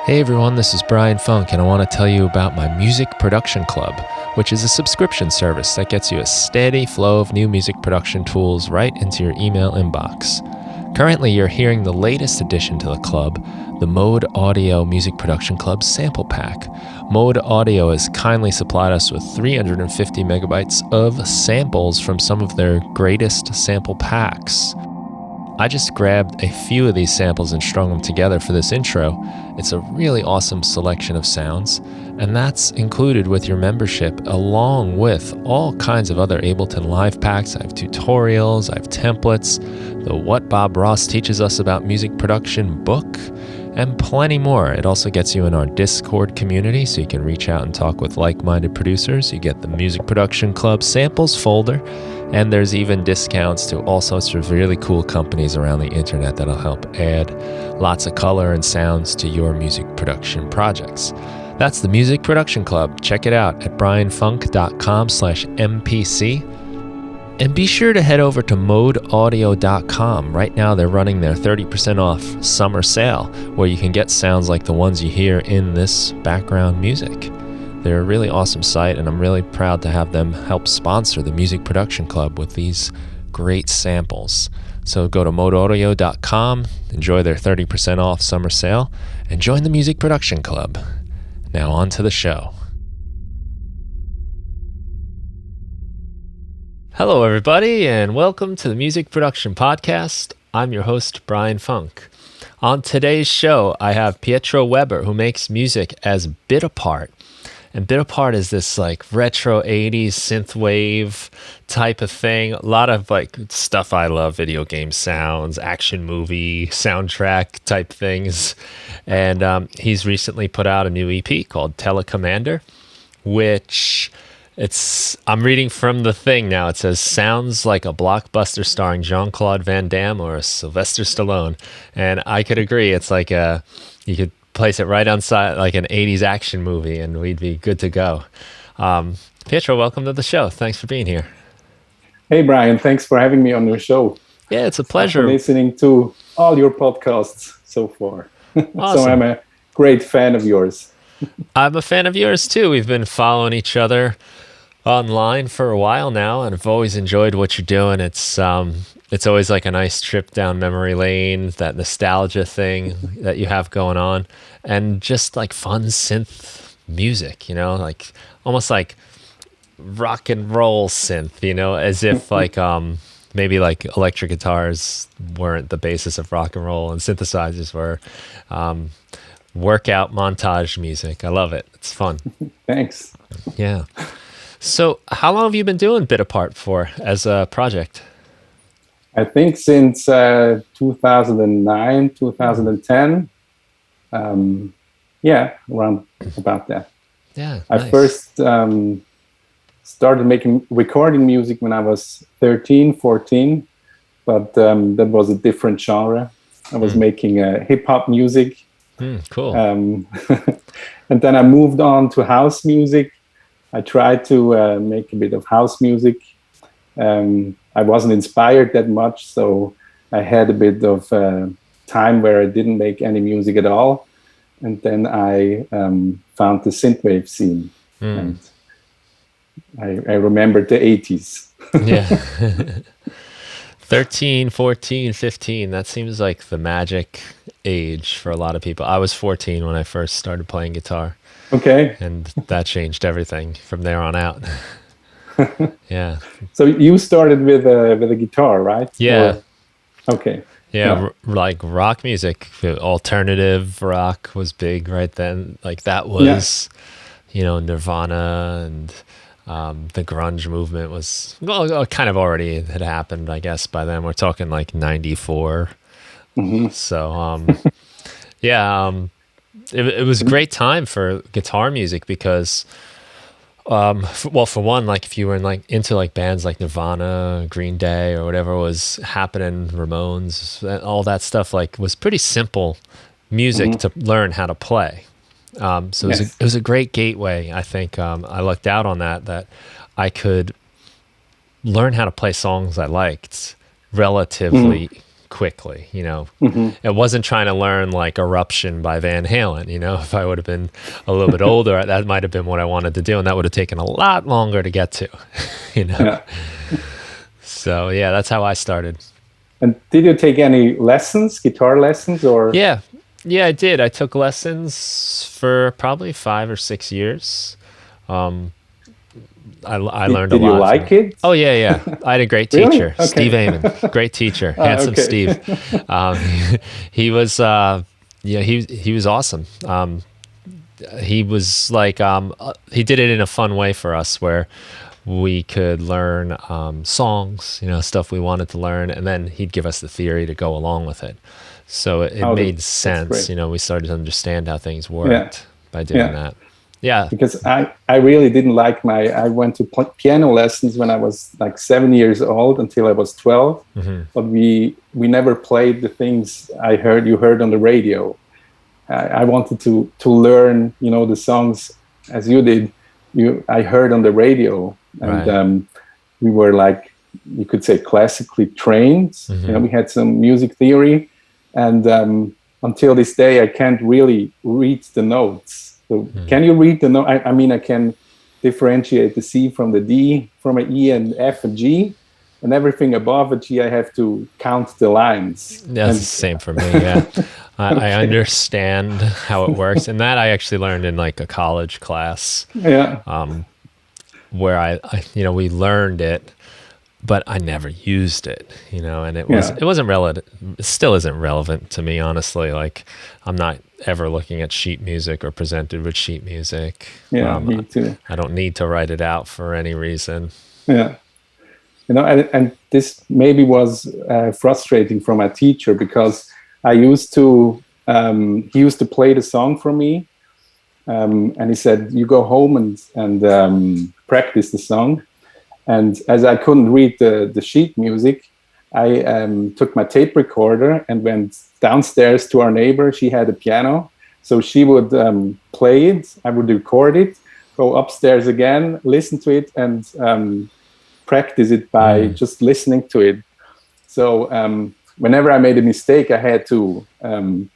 Hey everyone, this is Brian Funk, and I want to tell you about my Music Production Club, which is a subscription service that gets you a steady flow of new music production tools right into your email inbox. Currently, you're hearing the latest addition to the club, the Mode Audio Music Production Club Sample Pack. Mode Audio has kindly supplied us with 350 megabytes of samples from some of their greatest sample packs. I just grabbed a few of these samples and strung them together for this intro. It's a really awesome selection of sounds, and that's included with your membership, along with all kinds of other Ableton Live packs. I have tutorials, I have templates, the What Bob Ross Teaches Us About Music Production book, and plenty more. It also gets you in our Discord community, so you can reach out and talk with like-minded producers. You get the Music Production Club samples folder, and there's even discounts to all sorts of really cool companies around the internet that'll help add lots of color and sounds to your music production projects. That's the Music Production Club. Check it out at brianfunk.com/MPC. And be sure to head over to modeaudio.com. Right now they're running their 30% off summer sale, where you can get sounds like the ones you hear in this background music. They're a really awesome site, and I'm really proud to have them help sponsor the Music Production Club with these great samples. So go to modeaudio.com, enjoy their 30% off summer sale, and join the Music Production Club. Now on to the show. Hello everybody, and welcome to the Music Production Podcast. I'm your host, Brian Funk. On today's show, I have Pietro Weber, who makes music as Bitapart. And Bitapart is this like retro 80s synthwave type of thing. A lot of like stuff I love, video game sounds, action movie, soundtrack type things. And he's recently put out a new EP called Telecommander, which I'm reading from the thing now. It says, sounds like a blockbuster starring Jean-Claude Van Damme or Sylvester Stallone. And I could agree. It's like you could place it right outside like an 80s action movie and we'd be good to go. Pietro, welcome to the show. Thanks for being here. Hey Brian, thanks for having me on your show. Yeah, it's a pleasure. I'm listening to all your podcasts so far. Awesome. So I'm a great fan of yours. I'm a fan of yours too. We've been following each other online for a while now, and I've always enjoyed what you're doing. It's always like a nice trip down memory lane, that nostalgia thing that you have going on, and just like fun synth music, like almost like rock and roll synth, as if like maybe like electric guitars weren't the basis of rock and roll and synthesizers were. Workout montage music. I love it. It's fun. Thanks. Yeah. So how long have you been doing Bitapart for as a project? I think since 2009, 2010. Around about that. Yeah, I nice. first started recording music when I was 13, 14, but that was a different genre. I was making hip-hop music. Cool. And then I moved on to house music. I tried to make a bit of house music. I wasn't inspired that much, so I had a bit of time where I didn't make any music at all. And then I found the synthwave scene. And I remembered the 80s. Yeah. 13, 14, 15, that seems like the magic age for a lot of people. I was 14 when I first started playing guitar. Okay. And that changed everything from there on out. Yeah. So you started with a guitar, right? Yeah. Okay. Yeah, like rock music, alternative rock was big right then. Like that was, Nirvana and the grunge movement was kind of already had happened, I guess, by then. We're talking like 94. Mm-hmm. So, it was a great time for guitar music because, for one, like if you were into like bands like Nirvana, Green Day, or whatever was happening, Ramones, all that stuff, like was pretty simple music to learn how to play. So it was a great gateway. I think I lucked out on that I could learn how to play songs I liked relatively quickly. It wasn't trying to learn like Eruption by Van Halen. If I would have been a little bit older, that might have been what I wanted to do, and that would have taken a lot longer to get to. Yeah. So yeah, that's how I started. And did you take any lessons, guitar lessons, or? Yeah, I did. I took lessons for probably 5 or 6 years. I learned a lot. Did you like it? Oh yeah. I had a great Really? teacher, Okay. Steve Amon, great teacher, handsome okay. Steve. He was, he was awesome. He was like, he did it in a fun way for us, where we could learn songs, stuff we wanted to learn, and then he'd give us the theory to go along with it. So it made sense. We started to understand how things worked by doing that. Yeah. Because I really didn't like I went to piano lessons when I was like 7 years old until I was 12. But we never played the things you heard on the radio. I wanted to learn, the songs as you did. I heard on the radio, and we were like, you could say, classically trained. We had some music theory, and until this day, I can't really read the notes. So can you read the note? I mean, I can differentiate the C from the D, from an E and F and G, and everything above a G, I have to count the lines. That's the same for me, yeah. I understand how it works. And that I actually learned in like a college class. Yeah. Where I we learned it, but I never used it, and it wasn't relevant. It still isn't relevant to me, honestly. Like, I'm not ever looking at sheet music or presented with sheet music. Yeah, me too. I don't need to write it out for any reason. Yeah. And this maybe was frustrating for my teacher, because he used to play the song for me. And he said, you go home and practice the song. And as I couldn't read the sheet music, I took my tape recorder and went downstairs to our neighbor. She had a piano. So she would play it, I would record it, go upstairs again, listen to it, and practice it by just listening to it. So whenever I made a mistake, I had to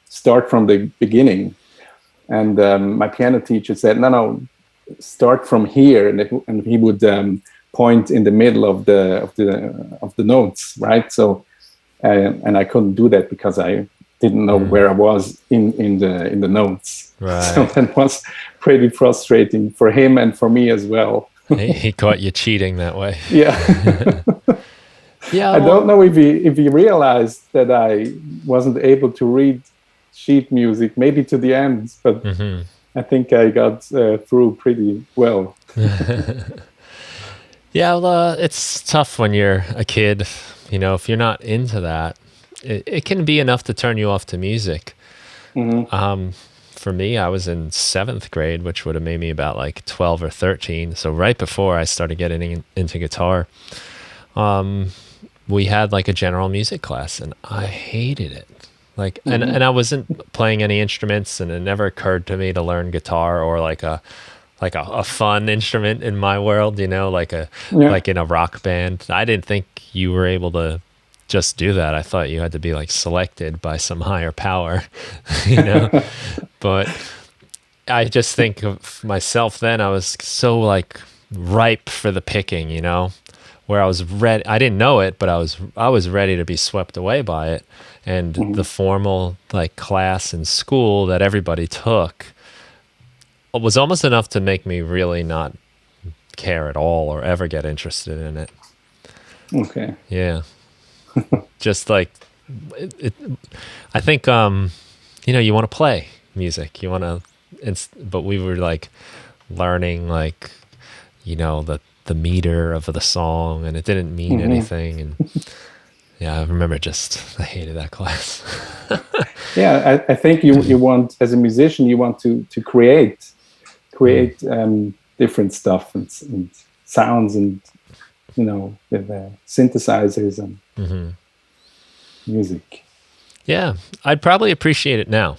start from the beginning. And my piano teacher said, no, start from here. And he would point in the middle of the notes, right? So, and I couldn't do that because I didn't know where I was in the notes. Right. So that was pretty frustrating for him and for me as well. He caught you cheating that way. Yeah. Yeah. I don't know if he realized that I wasn't able to read sheet music, maybe to the end, but I think I got through pretty well. Yeah, well, it's tough when you're a kid. If you're not into that, it can be enough to turn you off to music. For me, I was in 7th grade, which would have made me about like 12 or 13. So right before I started getting into guitar, we had like a general music class, and I hated it. Like, and I wasn't playing any instruments, and it never occurred to me to learn guitar or like a fun instrument in my world, like like in a rock band. I didn't think you were able to just do that. I thought you had to be like selected by some higher power, But I just think of myself then, I was so like ripe for the picking, where I was ready. I didn't know it, but I was ready to be swept away by it. And the formal like class in school that everybody took was almost enough to make me really not care at all or ever get interested in it. Okay. Yeah. Just like I think you want to play music, you want to, but we were like learning like the meter of the song, and it didn't mean anything. And yeah, I remember I hated that class. Yeah, I think you want, as a musician, you want to create different stuff and sounds, and with synthesizers and music. Yeah, I'd probably appreciate it now.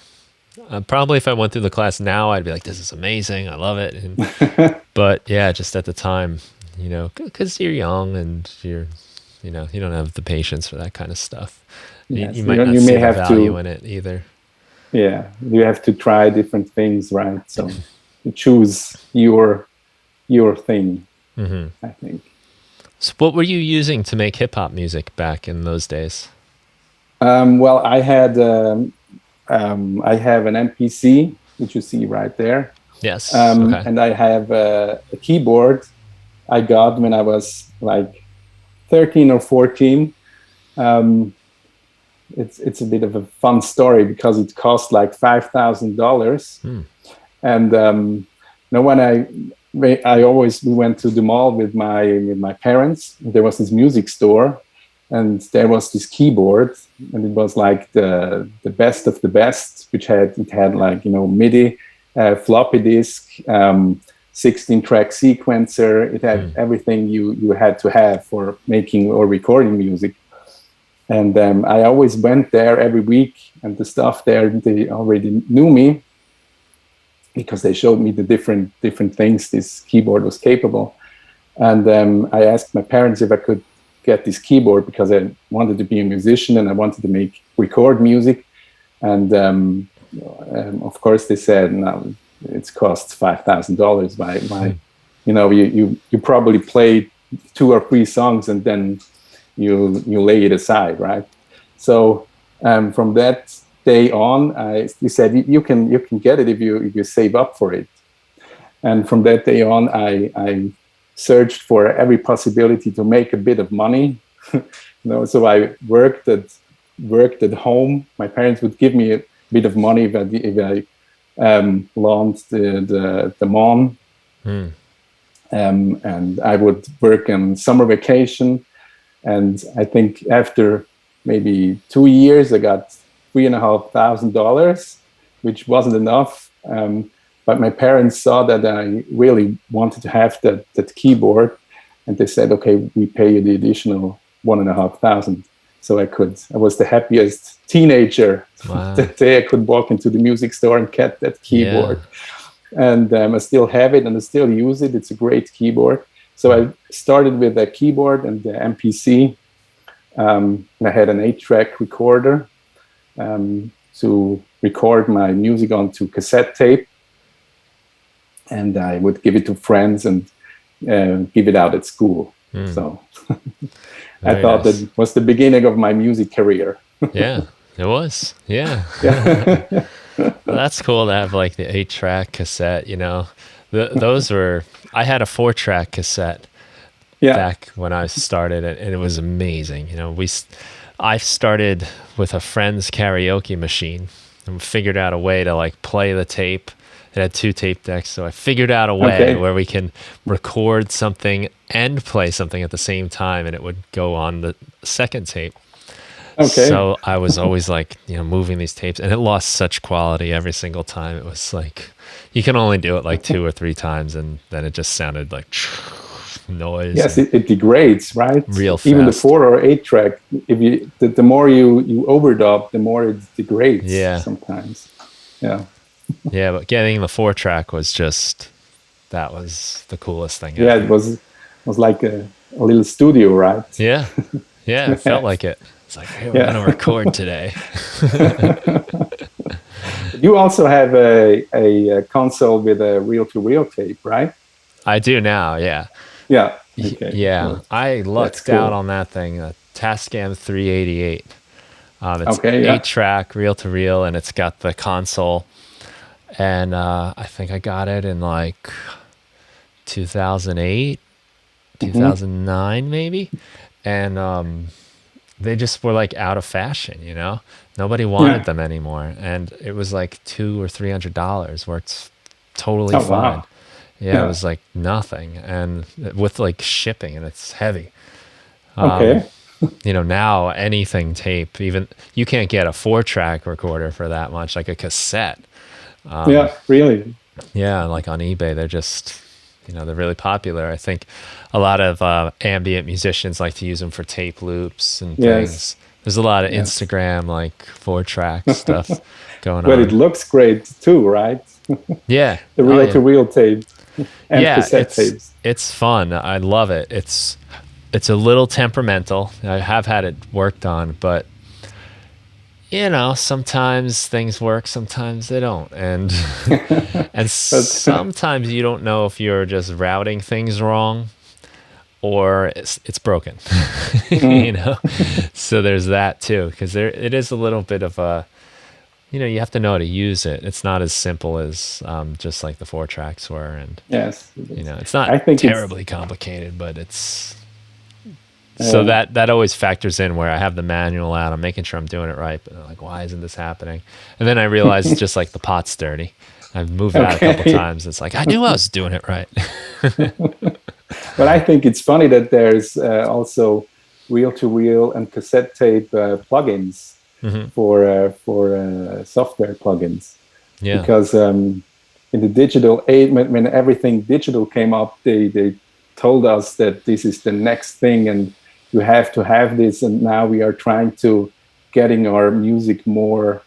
Probably if I went through the class now, I'd be like, this is amazing, I love it. But yeah, just at the time, because you're young and you're you know, you don't have the patience for that kind of stuff. You Yes, might not you see may the have value to, in it either. yeah, you have to try different things, right? So you choose your thing, I think. So what were you using to make hip hop music back in those days? Well, I have an MPC, which you see right there, Yes. Okay. and I have a keyboard I got when I was like 13 or 14. Um, it's a bit of a fun story because it cost like $5,000, and when I always we went to the mall with my parents. There was this music store, and there was this keyboard, and it was like the best of the best, which had like, you know, MIDI, floppy disk, 16-track sequencer. It had everything you had to have for making or recording music. And I always went there every week, and the staff there, they already knew me because they showed me the different things this keyboard was capable. And I asked my parents if I could get this keyboard because I wanted to be a musician and I wanted to record music. And of course they said, no, it costs $5,000. Why, you know, you probably play 2 or 3 songs and then you lay it aside, right? So from that day on, they said you can get it if you save up for it. And from that day on, I searched for every possibility to make a bit of money. You know, so I worked at home. My parents would give me a bit of money if I loaned the mom, and I would work on summer vacation. And I think after maybe 2 years, I got $3,500, which wasn't enough. But my parents saw that I really wanted to have that keyboard, and they said, "Okay, we pay you the additional $1,500." So I was the happiest teenager. Wow. That day I could walk into the music store and get that keyboard. Yeah. And I still have it and I still use it. It's a great keyboard. So I started with a keyboard and the MPC. And I had an 8-track recorder to record my music onto cassette tape. And I would give it to friends and give it out at school. So I thought that was the beginning of my music career. Yeah, it was. Yeah. Yeah. Well, that's cool to have like the 8-track cassette, you know. I had a 4-track cassette back when I started, and it was amazing. You know, I started with a friend's karaoke machine and figured out a way to like play the tape. It had 2 tape decks, so I figured out a way where we can record something and play something at the same time, and it would go on the second tape. Okay. So I was always like, you know, moving these tapes, and it lost such quality every single time. It was like, you can only do it like 2 or 3 times, and then it just sounded like noise. Yes, it degrades, right? Real fast. Even the 4 or 8-track, the more you overdub, the more it degrades sometimes. Yeah. Yeah, but getting the 4-track that was the coolest thing. Yeah, it was like a little studio, right? Yeah. Yeah, it felt like it. It's like, hey, we're going to record today. You also have a console with a reel-to-reel tape, right? I do now, yeah. Yeah. Okay. Yeah, well, I lucked out on that thing, a Tascam 388. It's 8-track, reel-to-reel, and it's got the console. And I think I got it in like 2008, 2009 maybe. And they just were like out of fashion, you know? Nobody wanted them anymore. And it was like $200 or $300, where it's totally fine. Wow. Yeah, it was like nothing. And with like shipping, and it's heavy. You know, now anything tape, even you can't get a 4-track recorder for that much, like a cassette. Yeah, really. Yeah, like on eBay, they're just, you know, they're really popular. I think a lot of ambient musicians like to use them for tape loops and things. There's a lot of Instagram, like 4-track stuff going on. But it looks great too, right? Yeah. The reel-to-reel tape and cassette tapes. It's fun. I love it. it's a little temperamental. I have had it worked on, but you know, sometimes things work, sometimes they don't, and and But sometimes you don't know if you're just routing things wrong or it's broken. You mm, know, so there's that too, because there it is a little bit of a, you know, you have to know how to use it. It's not as simple as just like the 4 tracks were, and yes, it you is. know, it's not I think it's terribly complicated, but it's so uh, that always factors in where I have the manual out. I'm making sure I'm doing it right, but I'm like, why isn't this happening? And then I realize it's just like the pot's dirty. I've moved it out a couple okay. times. It's like I knew I was doing it right. But I think it's funny that there's also reel-to-reel and cassette tape plugins Hmm. for software plugins, Yeah. because in the digital age, when everything digital came up, they told us that this is the next thing, and you have to have this. And now we are trying to getting our music more,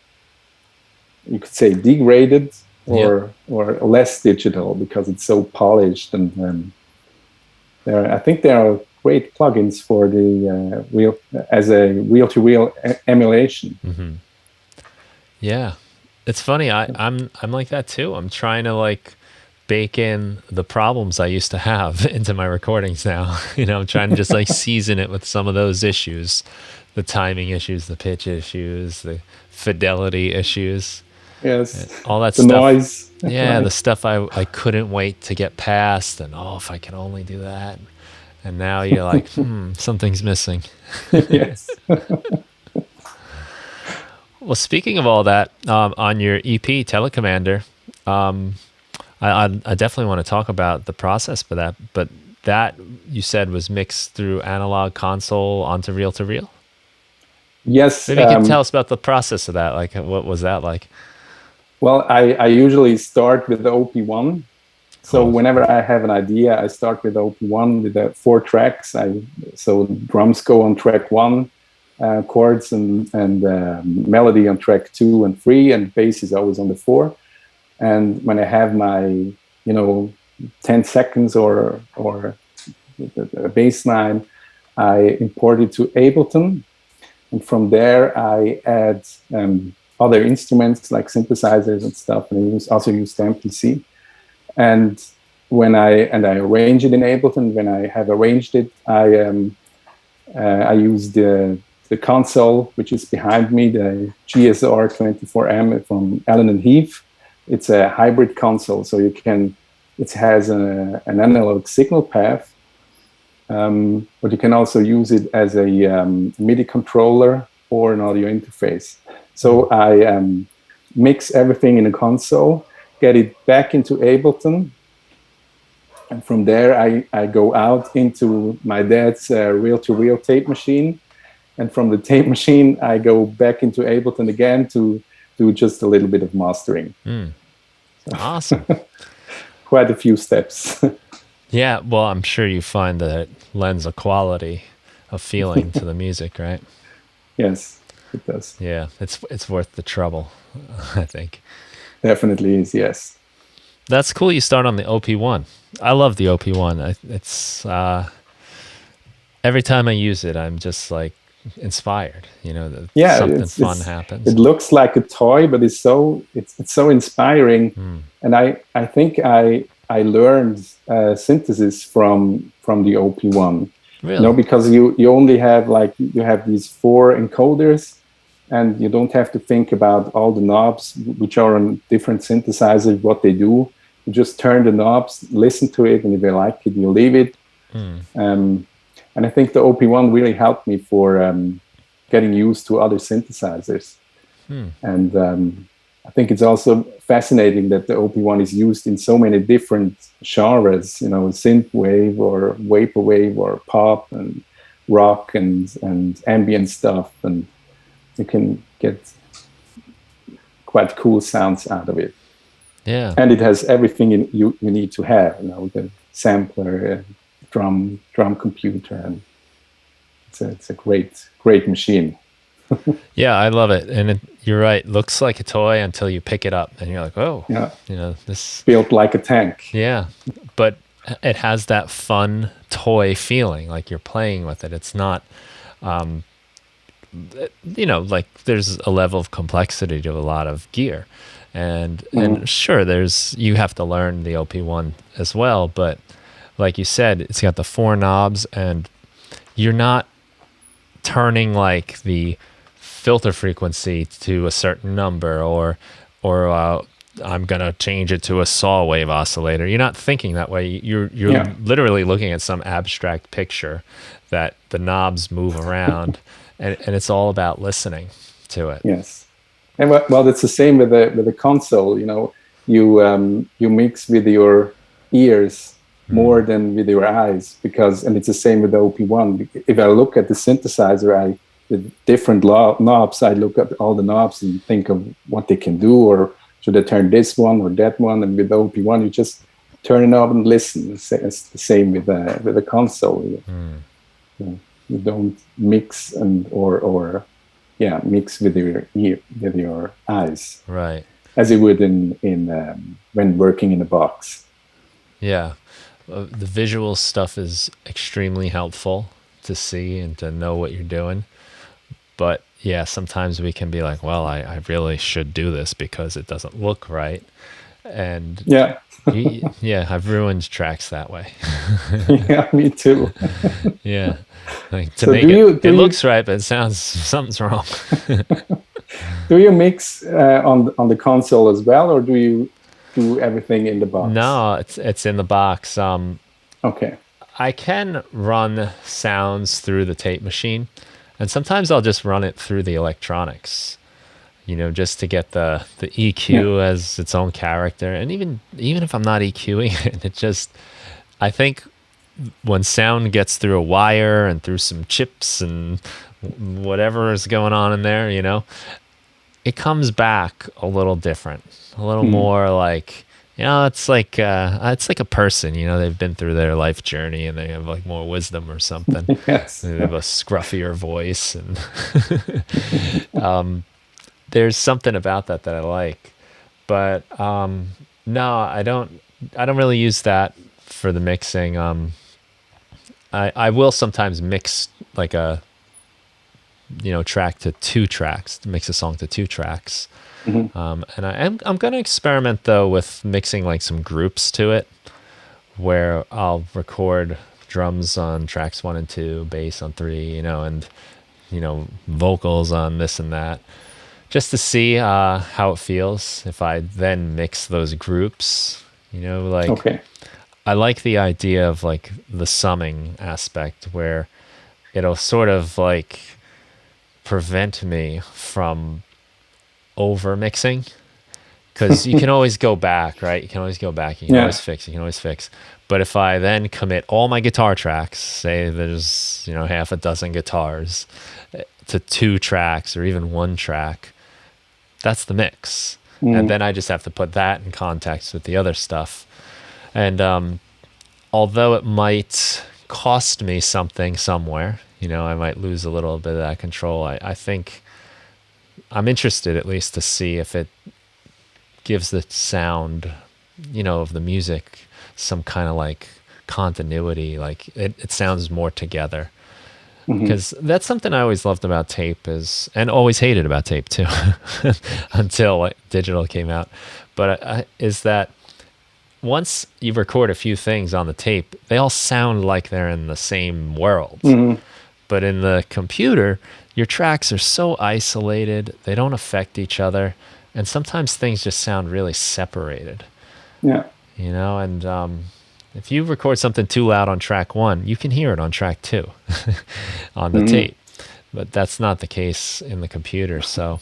you could say, degraded Yep. or less digital because it's so polished. And I think there are great plugins for the real as a reel-to-reel emulation. Hmm. Yeah. It's funny. I'm like that too. I'm trying to like bake in the problems I used to have into my recordings now. You know, I'm trying to just like season it with some of those issues, the timing issues, the pitch issues, the fidelity issues, Yes, all that the stuff. noise, Yeah, the right? stuff I couldn't wait to get past, and oh, if I could only do that. And now you're like, something's missing. Yes. Well, speaking of all that, on your EP, Telecommander, I definitely want to talk about the process for that. But that you said was mixed through analog console onto reel to reel. Yes. Maybe you could tell us about the process of that. Like, what was that like? Well, I usually start with the OP1. So Cool. whenever I have an idea, I start with OP1 with the 4 tracks. So drums go on track one, chords and melody on track 2 and 3, and bass is always on the 4. And when I have my, 10 seconds or the bass line, I import it to Ableton, and from there I add other instruments like synthesizers and stuff, and also use the MPC. And I arrange it in Ableton. When I have arranged it, I use the console which is behind me, the GSR 24M from Allen and Heath. It's a hybrid console, so it has an analog signal path, but you can also use it as a MIDI controller or an audio interface. So I mix everything in a console, get it back into Ableton, and from there I go out into my dad's reel-to-reel tape machine, and from the tape machine I go back into Ableton again to do just a little bit of mastering. Awesome. Quite a few steps. Yeah. Well, I'm sure you find that it lends a quality, a feeling to the music, right? Yes, it does. Yeah. It's worth the trouble, I think. Definitely is, yes. That's cool. You start on the OP1. I love the OP1. It's every time I use it, I'm just like inspired. You know, that Yeah, something fun it happens. looks like a toy, but it's so inspiring. And I think I learned synthesis from the OP1. Really? Because you only have you have these 4 encoders, and you don't have to think about all the knobs which are on different synthesizers, what they do. You just turn the knobs, listen to it, and if you like it, you leave it. And I think the OP1 really helped me for getting used to other synthesizers. And I think it's also fascinating that the OP1 is used in so many different genres, synthwave or vaporwave or pop and rock and ambient stuff. And you can get quite cool sounds out of it. Yeah. And it has everything you need to have, the sampler, drum computer, and it's a great machine. Yeah, I love it. And you're right. Looks like a toy until you pick it up and you're like, oh, Yeah, you know, this. built like a tank. Yeah. But it has that fun toy feeling, like you're playing with it. It's not, like there's a level of complexity to a lot of gear, and sure, you have to learn the OP1 as well, but like you said, it's got the 4 knobs, and you're not turning like the filter frequency to a certain number, or I'm gonna change it to a saw wave oscillator. You're not thinking that way. You're literally looking at some abstract picture that the knobs move around, and it's all about listening to it. Yes. And well, it's the same with the console. You mix with your ears more than with your eyes, and it's the same with the OP1. If I look at the synthesizer, with different knobs, I look at all the knobs and think of what they can do, or should I turn this one or that one? And with the OP1, you just turn it up and listen. It's the same with the console. You don't mix or mix with your ear, with your eyes, right? As you would in when working in a box. Yeah, the visual stuff is extremely helpful to see and to know what you're doing. But yeah, sometimes we can be like, well, I really should do this because it doesn't look right. And yeah, I've ruined tracks that way. Yeah, me too. Yeah. Like to make it looks right, but it sounds something's wrong. Do you mix on the console as well, or do you do everything in the box? No, it's in the box. Okay. I can run sounds through the tape machine, and sometimes I'll just run it through the electronics, just to get the EQ as its own character. And even if I'm not EQing it, I think when sound gets through a wire and through some chips and whatever is going on in there, it comes back a little different, a little more like, it's like a person, they've been through their life journey and they have like more wisdom or something. Yes. They have a scruffier voice, and there's something about that I like. But no, I don't really use that for the mixing. I will sometimes mix like a track to 2 tracks, to mix a song to 2 tracks. And I'm going to experiment though with mixing like some groups to it, where I'll record drums on tracks 1 and 2, bass on 3, and vocals on this and that, just to see how it feels if I then mix those groups. Okay. I like the idea of like the summing aspect, where it'll sort of like prevent me from over mixing, because you can always go back, right? You can always go back. You can always fix. But if I then commit all my guitar tracks, say there's half a dozen guitars, to 2 tracks or even 1 track, that's the mix. And then I just have to put that in context with the other stuff. And although it might cost me something somewhere, I might lose a little bit of that control, I think I'm interested at least to see if it gives the sound, of the music some kind of like continuity, like it sounds more together. Because that's something I always loved about tape, and always hated about tape too, until like digital came out. But is that once you record a few things on the tape, they all sound like they're in the same world. But in the computer, your tracks are so isolated, they don't affect each other, and sometimes things just sound really separated. Yeah. And if you record something too loud on track 1, you can hear it on track 2 on the tape. But that's not the case in the computer. So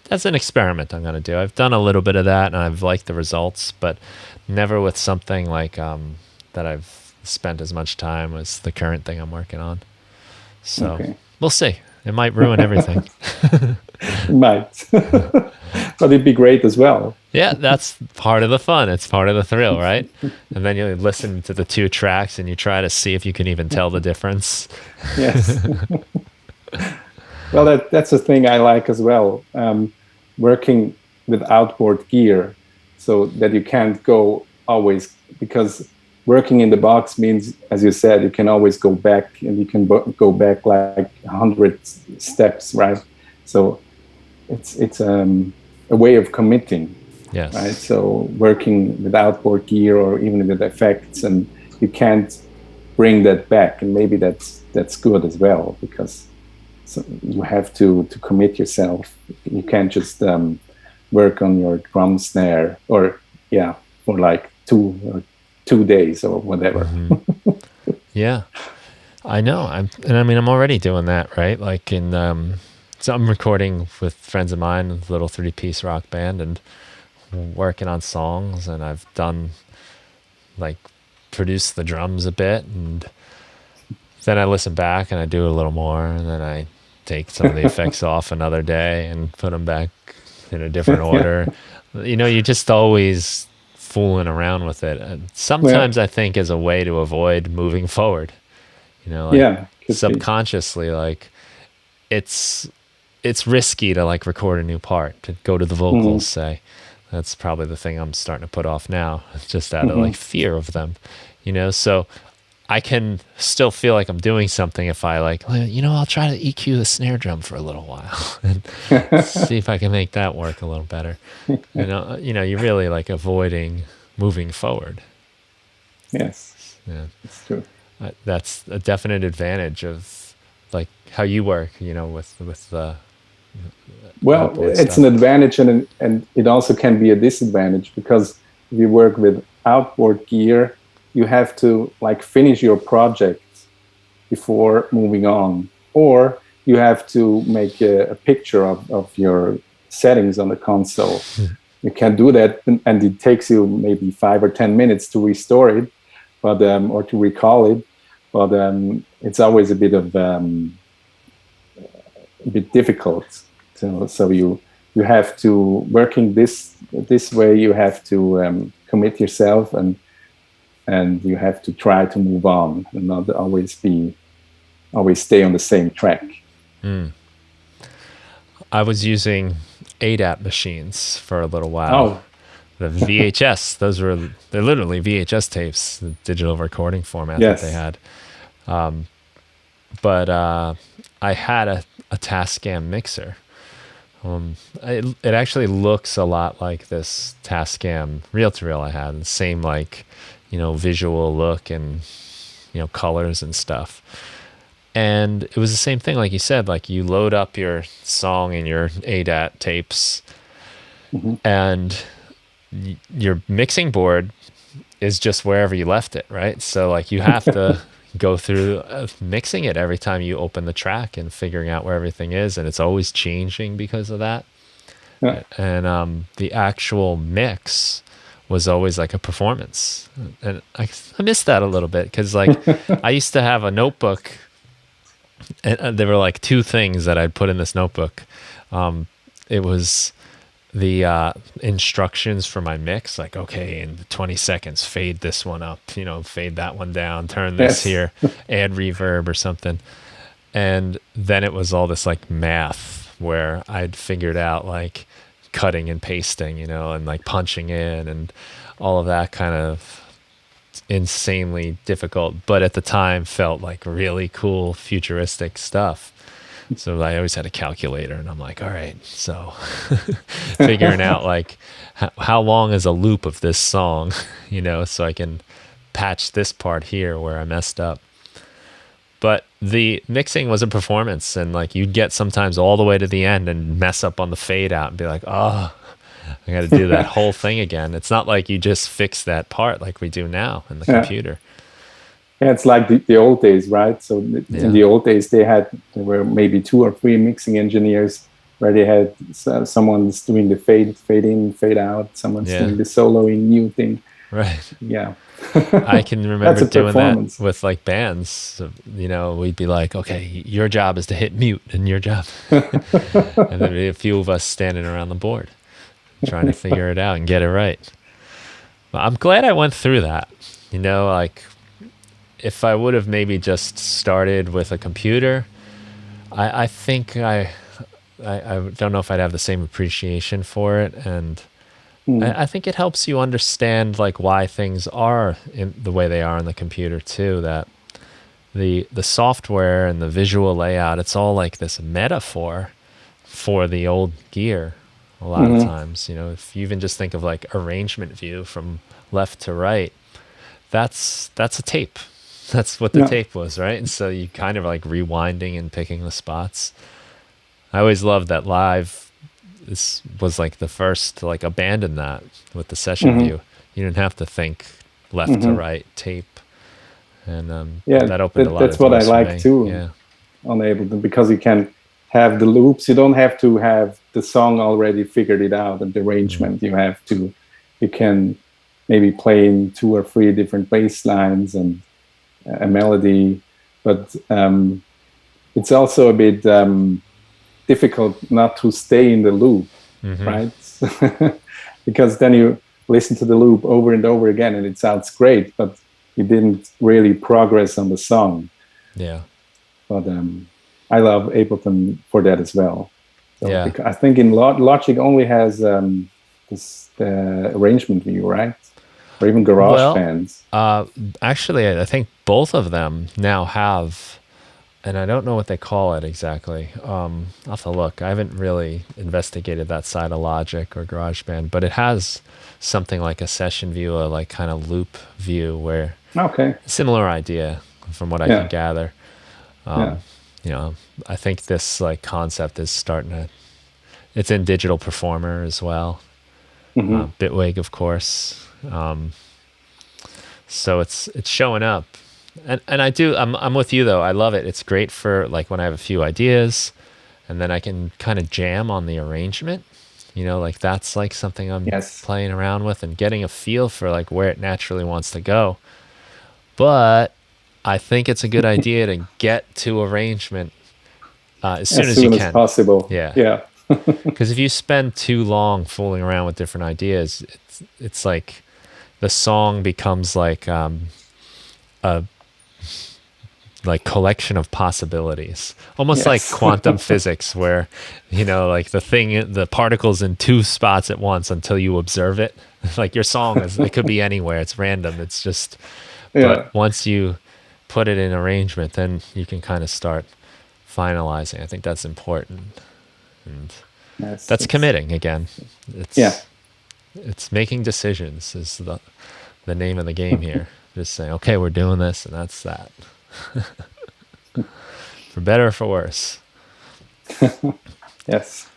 that's an experiment I'm going to do. I've done a little bit of that, and I've liked the results, but never with something like that I've spent as much time as the current thing I'm working on. So we'll see. It might ruin everything. It might. But it'd be great as well. Yeah, that's part of the fun. It's part of the thrill, right? And then you listen to the 2 tracks and you try to see if you can even tell the difference. Yes. Well, that's the thing I like as well. Working with outboard gear, so that you can't go always, because working in the box means, as you said, you can always go back, and you can go back like 100 steps, right? So it's a way of committing, Yes. right? So working with outboard gear or even with effects, and you can't bring that back, and maybe that's good as well, because you have to commit yourself. You can't just work on your drum snare or for like 2 days or whatever. Mm-hmm. Yeah, I know. I'm already doing that, right? Like so I'm recording with friends of mine, a little 3-piece rock band, and working on songs, and I've done like produced the drums a bit, and then I listen back and I do a little more, and then I take some of the effects off another day and put them back in a different order. You're just always fooling around with it. And sometimes I think as a way to avoid moving forward, subconsciously, like it's risky to like record a new part, to go to the vocals, say. That's probably the thing I'm starting to put off now, just out of like fear of them, so I can still feel like I'm doing something if I like, I'll try to EQ the snare drum for a little while and see if I can make that work a little better. You're really like avoiding moving forward. Yes, yeah, it's true. That's a definite advantage of like how you work, with the. Well, it's an advantage, and it also can be a disadvantage, because if you work with outboard gear, you have to like finish your project before moving on, or you have to make a picture of your settings on the console. You can do that, and it takes you maybe 5 or 10 minutes to restore it, but or to recall it. But it's always a bit difficult. So you have to, working this way, you have to commit yourself, and you have to try to move on and not always stay on the same track. I was using ADAT machines for a little while. Oh. The VHS, they're literally VHS tapes, the digital recording format that they had. But I had a Tascam Mixer. It actually looks a lot like this Tascam reel-to-reel I had, the same like, visual look and, colors and stuff. And it was the same thing, like you said, like you load up your song in your ADAT tapes, and your mixing board is just wherever you left it, right? So like you have to go through mixing it every time you open the track and figuring out where everything is, and it's always changing because of that. And the actual mix was always like a performance, and I missed that a little bit, because like I used to have a notebook, and there were like 2 things that I'd put in this notebook. It was the instructions for my mix, like, okay, in 20 seconds, fade this one up, fade that one down, turn this here, add reverb or something. And then it was all this like math where I'd figured out like cutting and pasting, and like punching in and all of that kind of insanely difficult, but at the time felt like really cool futuristic stuff. So I always had a calculator, and I'm like, all right, so figuring out like how long is a loop of this song, so I can patch this part here where I messed up. But the mixing was a performance, and like you'd get sometimes all the way to the end and mess up on the fade out and be like, oh, I got to do that whole thing again. It's not like you just fix that part like we do now in the computer. Yeah, it's like the old days, right? So in the old days, there were maybe 2 or 3 mixing engineers, where they had someone's doing the fade in, fade out, someone's doing the soloing, muting. Right. Yeah. I can remember doing that with like bands. So, we'd be like, okay, your job is to hit mute, and your job. And there'd be a few of us standing around the board trying to figure it out and get it right. But I'm glad I went through that. Like if I would have maybe just started with a computer, I think I don't know if I'd have the same appreciation for it. And I think it helps you understand like why things are in the way they are on the computer too. That the software and the visual layout, it's all like this metaphor for the old gear. A lot of times, if you even just think of like arrangement view from left to right, that's a tape. That's what the Yeah. tape was, right? And so you kind of like rewinding and picking the spots. I always loved that live. This was like the first to like abandon that with the session view. You didn't have to think left to right tape, and Yeah, that opened a lot that's of what I doors for like me. too Yeah. on Ableton, because you can have the loops. You don't have to have the song already figured it out and the arrangement. You can maybe play in 2 or 3 different bass lines and a melody, but it's also a bit difficult not to stay in the loop, right? Because then you listen to the loop over and over again and it sounds great, but you didn't really progress on the song. Yeah. But I love Ableton for that as well. So Yeah. I think in Logic only has this arrangement view, right? Or even Garage Well, Bands. actually, I think both of them now have, and I don't know what they call it exactly. I'll have to look. I haven't really investigated that side of Logic or GarageBand, but it has something like a session view, a like kind of loop view, where Okay. similar idea from what I can Yeah. gather. Yeah. I think this like concept is starting to. It's in Digital Performer as well. Bitwig, of course. So it's showing up, and I'm with you though. I love it. It's great for like when I have a few ideas, and then I can kind of jam on the arrangement. Like that's like something I'm Yes. playing around with and getting a feel for like where it naturally wants to go. But I think it's a good idea to get to arrangement as soon As as you soon as can. possible. Yeah. Yeah. Because if you spend too long fooling around with different ideas, it's like the song becomes like a like collection of possibilities, almost like Yes. quantum physics, where like the particles in 2 spots at once until you observe it. Like your song it could be anywhere. It's random. It's just, but Yeah. once you put it in arrangement, then you can kind of start finalizing. I think that's important, and Yes. that's committing again. Yeah. It's making decisions is the name of the game here. Just saying, okay, we're doing this, and that's that. For better or for worse. Yes.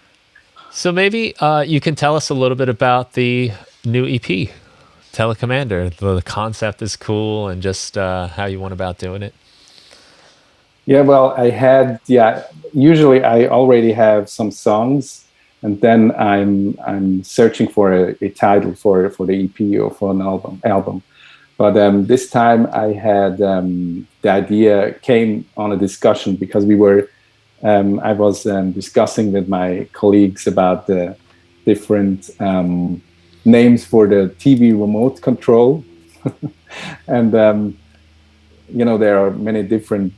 So maybe you can tell us a little bit about the new EP, Telecommander. The concept is cool, and just how you went about doing it. Yeah, well, usually I already have some songs, and then I'm searching for a title for the EP or for an album. But this time I had the idea came on a discussion because I was discussing with my colleagues about the different names for the TV remote control, and there are many different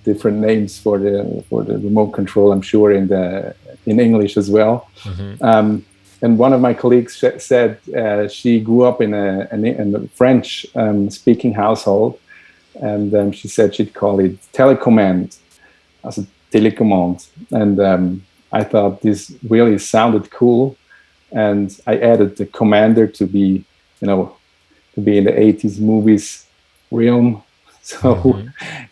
names for the remote control. I'm sure in English as well. And one of my colleagues said she grew up in a French speaking household, and she said she'd call it Telecommand, as a Telecommand. And I thought this really sounded cool, and I added the Commander to be in the 80s movies realm. So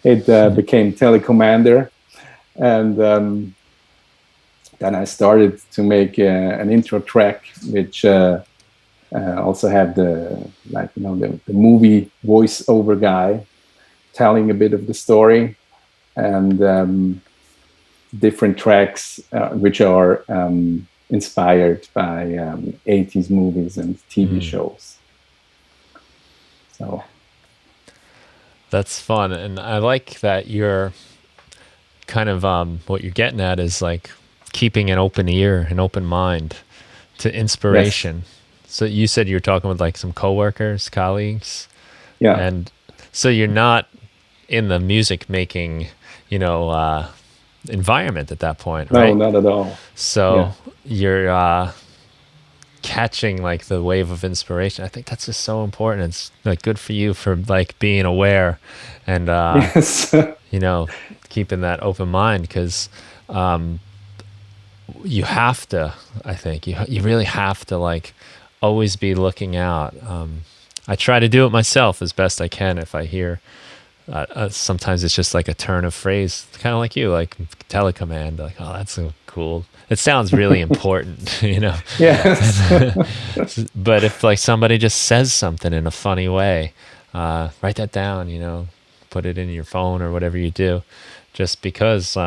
it became Telecommander, and then I started to make an intro track, which also had the movie voiceover guy telling a bit of the story, and different tracks which are inspired by 80s movies and TV shows. So. That's fun, and I like that you're kind of what you're getting at is like keeping an open ear, an open mind to inspiration. Yes. So you said you were talking with like some coworkers, colleagues, and so you're not in the music making, environment at that point, right? No, not at all. So you're catching like the wave of inspiration. I think that's just so important. It's like good for you for like being aware and Yes. you know, keeping that open mind, because you have to, I think you really have to like always be looking out. I try to do it myself as best I can. If I hear sometimes it's just like a turn of phrase, kind of like you, like Telecommander, like, oh, that's so cool. It sounds really important, you know. Yes. But if like somebody just says something in a funny way, write that down, you know, put it in your phone or whatever you do, just because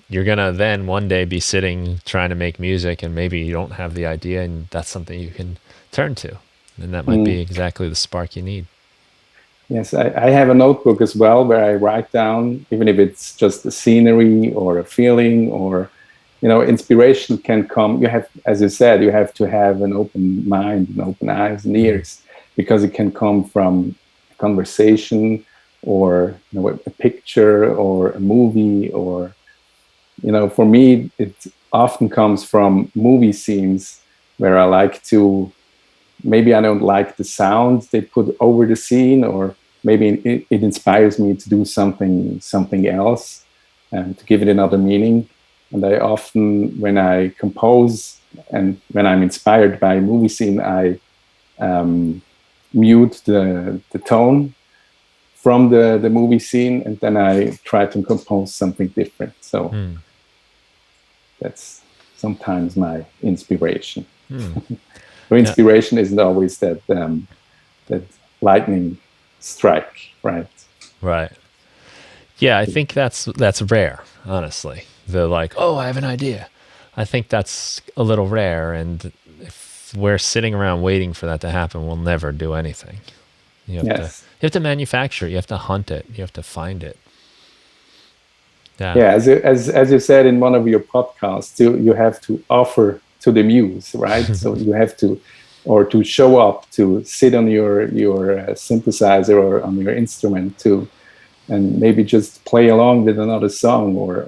you're gonna then one day be sitting trying to make music, and maybe you don't have the idea, and that's something you can turn to, and that might be Mm. exactly the spark you need. Yes, I have a notebook as well where I write down, even if it's just a scenery or a feeling or, inspiration can come. You have, as you said, you have to have an open mind and open eyes and Mm. ears, because it can come from a conversation or a picture or a movie, or, for me, it often comes from movie scenes where I like to, maybe I don't like the sound they put over the scene, or maybe it inspires me to do something else and to give it another meaning. And I often, when I compose and when I'm inspired by a movie scene, I mute the tone from the movie scene, and then I try to compose something different. So Mm. that's sometimes my inspiration. Mm. So Yeah. inspiration isn't always that lightning strike, right? Right. Yeah, I think that's rare, honestly. The like, oh, I have an idea. I think that's a little rare, and if we're sitting around waiting for that to happen, we'll never do anything. Yes. You have to manufacture it, you have to hunt it, you have to find it. Yeah. Yeah, as you said in one of your podcasts, you have to offer to the muse, right? So you have to, or to show up, to sit on your synthesizer or on your instrument to, and maybe just play along with another song, or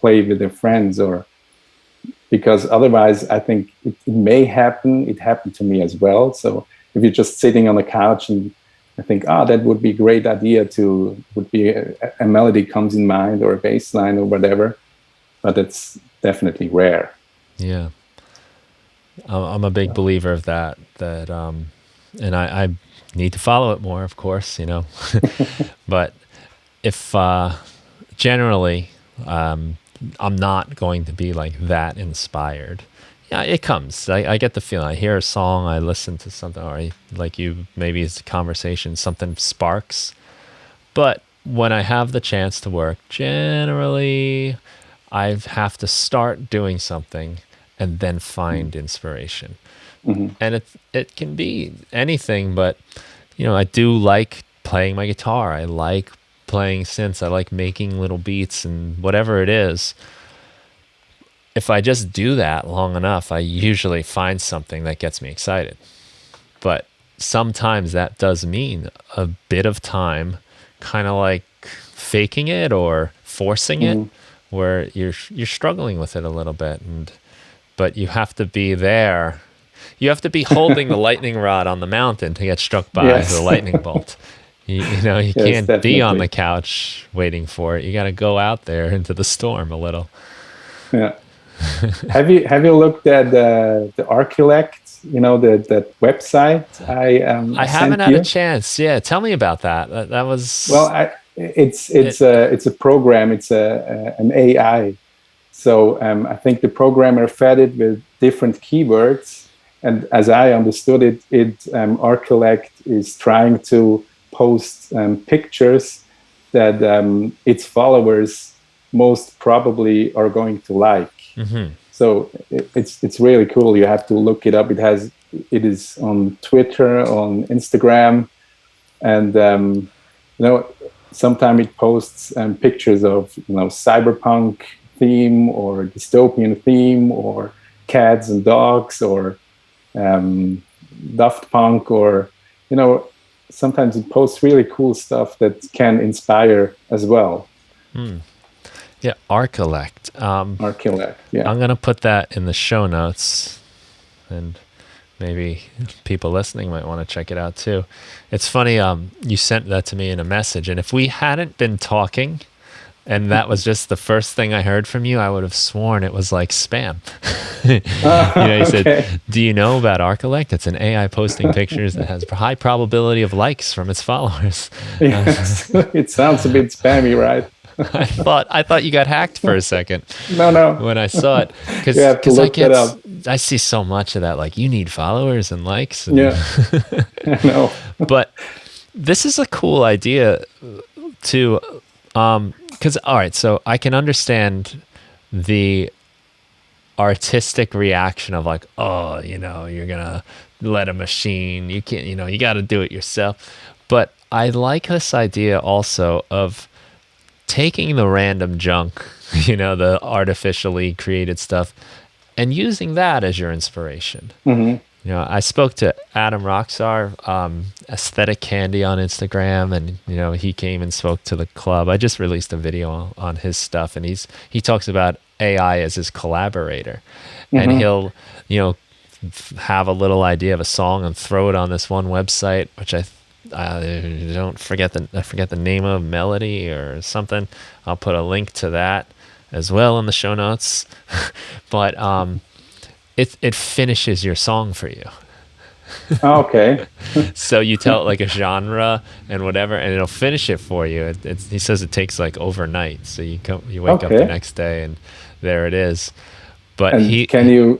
play with their friends, or because otherwise I think it may happen. It happened to me as well. So if you're just sitting on the couch and I think, that would be a great idea, would be a melody comes in mind, or a bass line or whatever, but it's definitely rare. Yeah. I'm a big So, believer of that, and I need to follow it more, of course, you know. But if generally, I'm not going to be like that inspired. Yeah, it comes. I get the feeling. I hear a song, I listen to something, or like you, maybe it's a conversation, something sparks. But when I have the chance to work, generally, I have to start doing something and then find inspiration. mhm. And it can be anything, but I do like playing my guitar. I like playing synths. I like making little beats and whatever it is. If I just do that long enough, I usually find something that gets me excited. But sometimes that does mean a bit of time, kind of like faking it or forcing it, Mhm. where you're struggling with it a little bit, but you have to be there. You have to be holding the lightning rod on the mountain to get struck by the Yes. lightning bolt. You Yes, can't be on the definitely. couch waiting for it. You got to go out there into the storm a little. Yeah. Have you looked at the Archilect? That website I I haven't sent had a you. chance. Yeah, tell me about that. That Well, was it's it. it's a program. It's an AI. So I think the programmer fed it with different keywords, and as I understood it, Archilect is trying to post pictures that its followers most probably are going to like. Mhm. So it's really cool. You have to look it up. It is on Twitter, on Instagram, and you know sometimes it posts pictures of cyberpunk theme or dystopian theme, or cats and dogs, or um, Daft Punk, or you know sometimes it posts really cool stuff that can inspire as well. Yeah, Archilect. Archilect, yeah. I'm gonna put that in the show notes, and maybe people listening might want to check it out too. It's funny, you sent that to me in a message, and if we hadn't been talking and that was just the first thing I heard from you, I would have sworn it was like spam. You said, Okay. "Do you know about Archilect? It's an AI posting pictures that has high probability of likes from its followers." Yes, it sounds a bit spammy, right? I thought you got hacked for a second No, no. when I saw it, You have to because look that up. I see so much of that, like you need followers and likes, and Yeah, I know. but this is a cool idea too, because all right, so I can understand the artistic reaction of like, oh, you're gonna let a machine, you can't, you got to do it yourself. But I like this idea also of taking the random junk, the artificially created stuff, and using that as your inspiration. Hmm. I spoke to Adam Roxar, Aesthetic Candy on Instagram, and he came and spoke to the club. I just released a video on his stuff, and he talks about AI as his collaborator, and Hmm. he'll have a little idea of a song and throw it on this one website, which I don't forget I forget the name of, Melody or something. I'll put a link to that as well in the show notes, but it finishes your song for you. Okay. So you tell it like a genre and whatever, and it'll finish it for you. He says it takes like overnight. So you wake up the Okay. next day and there it is. But And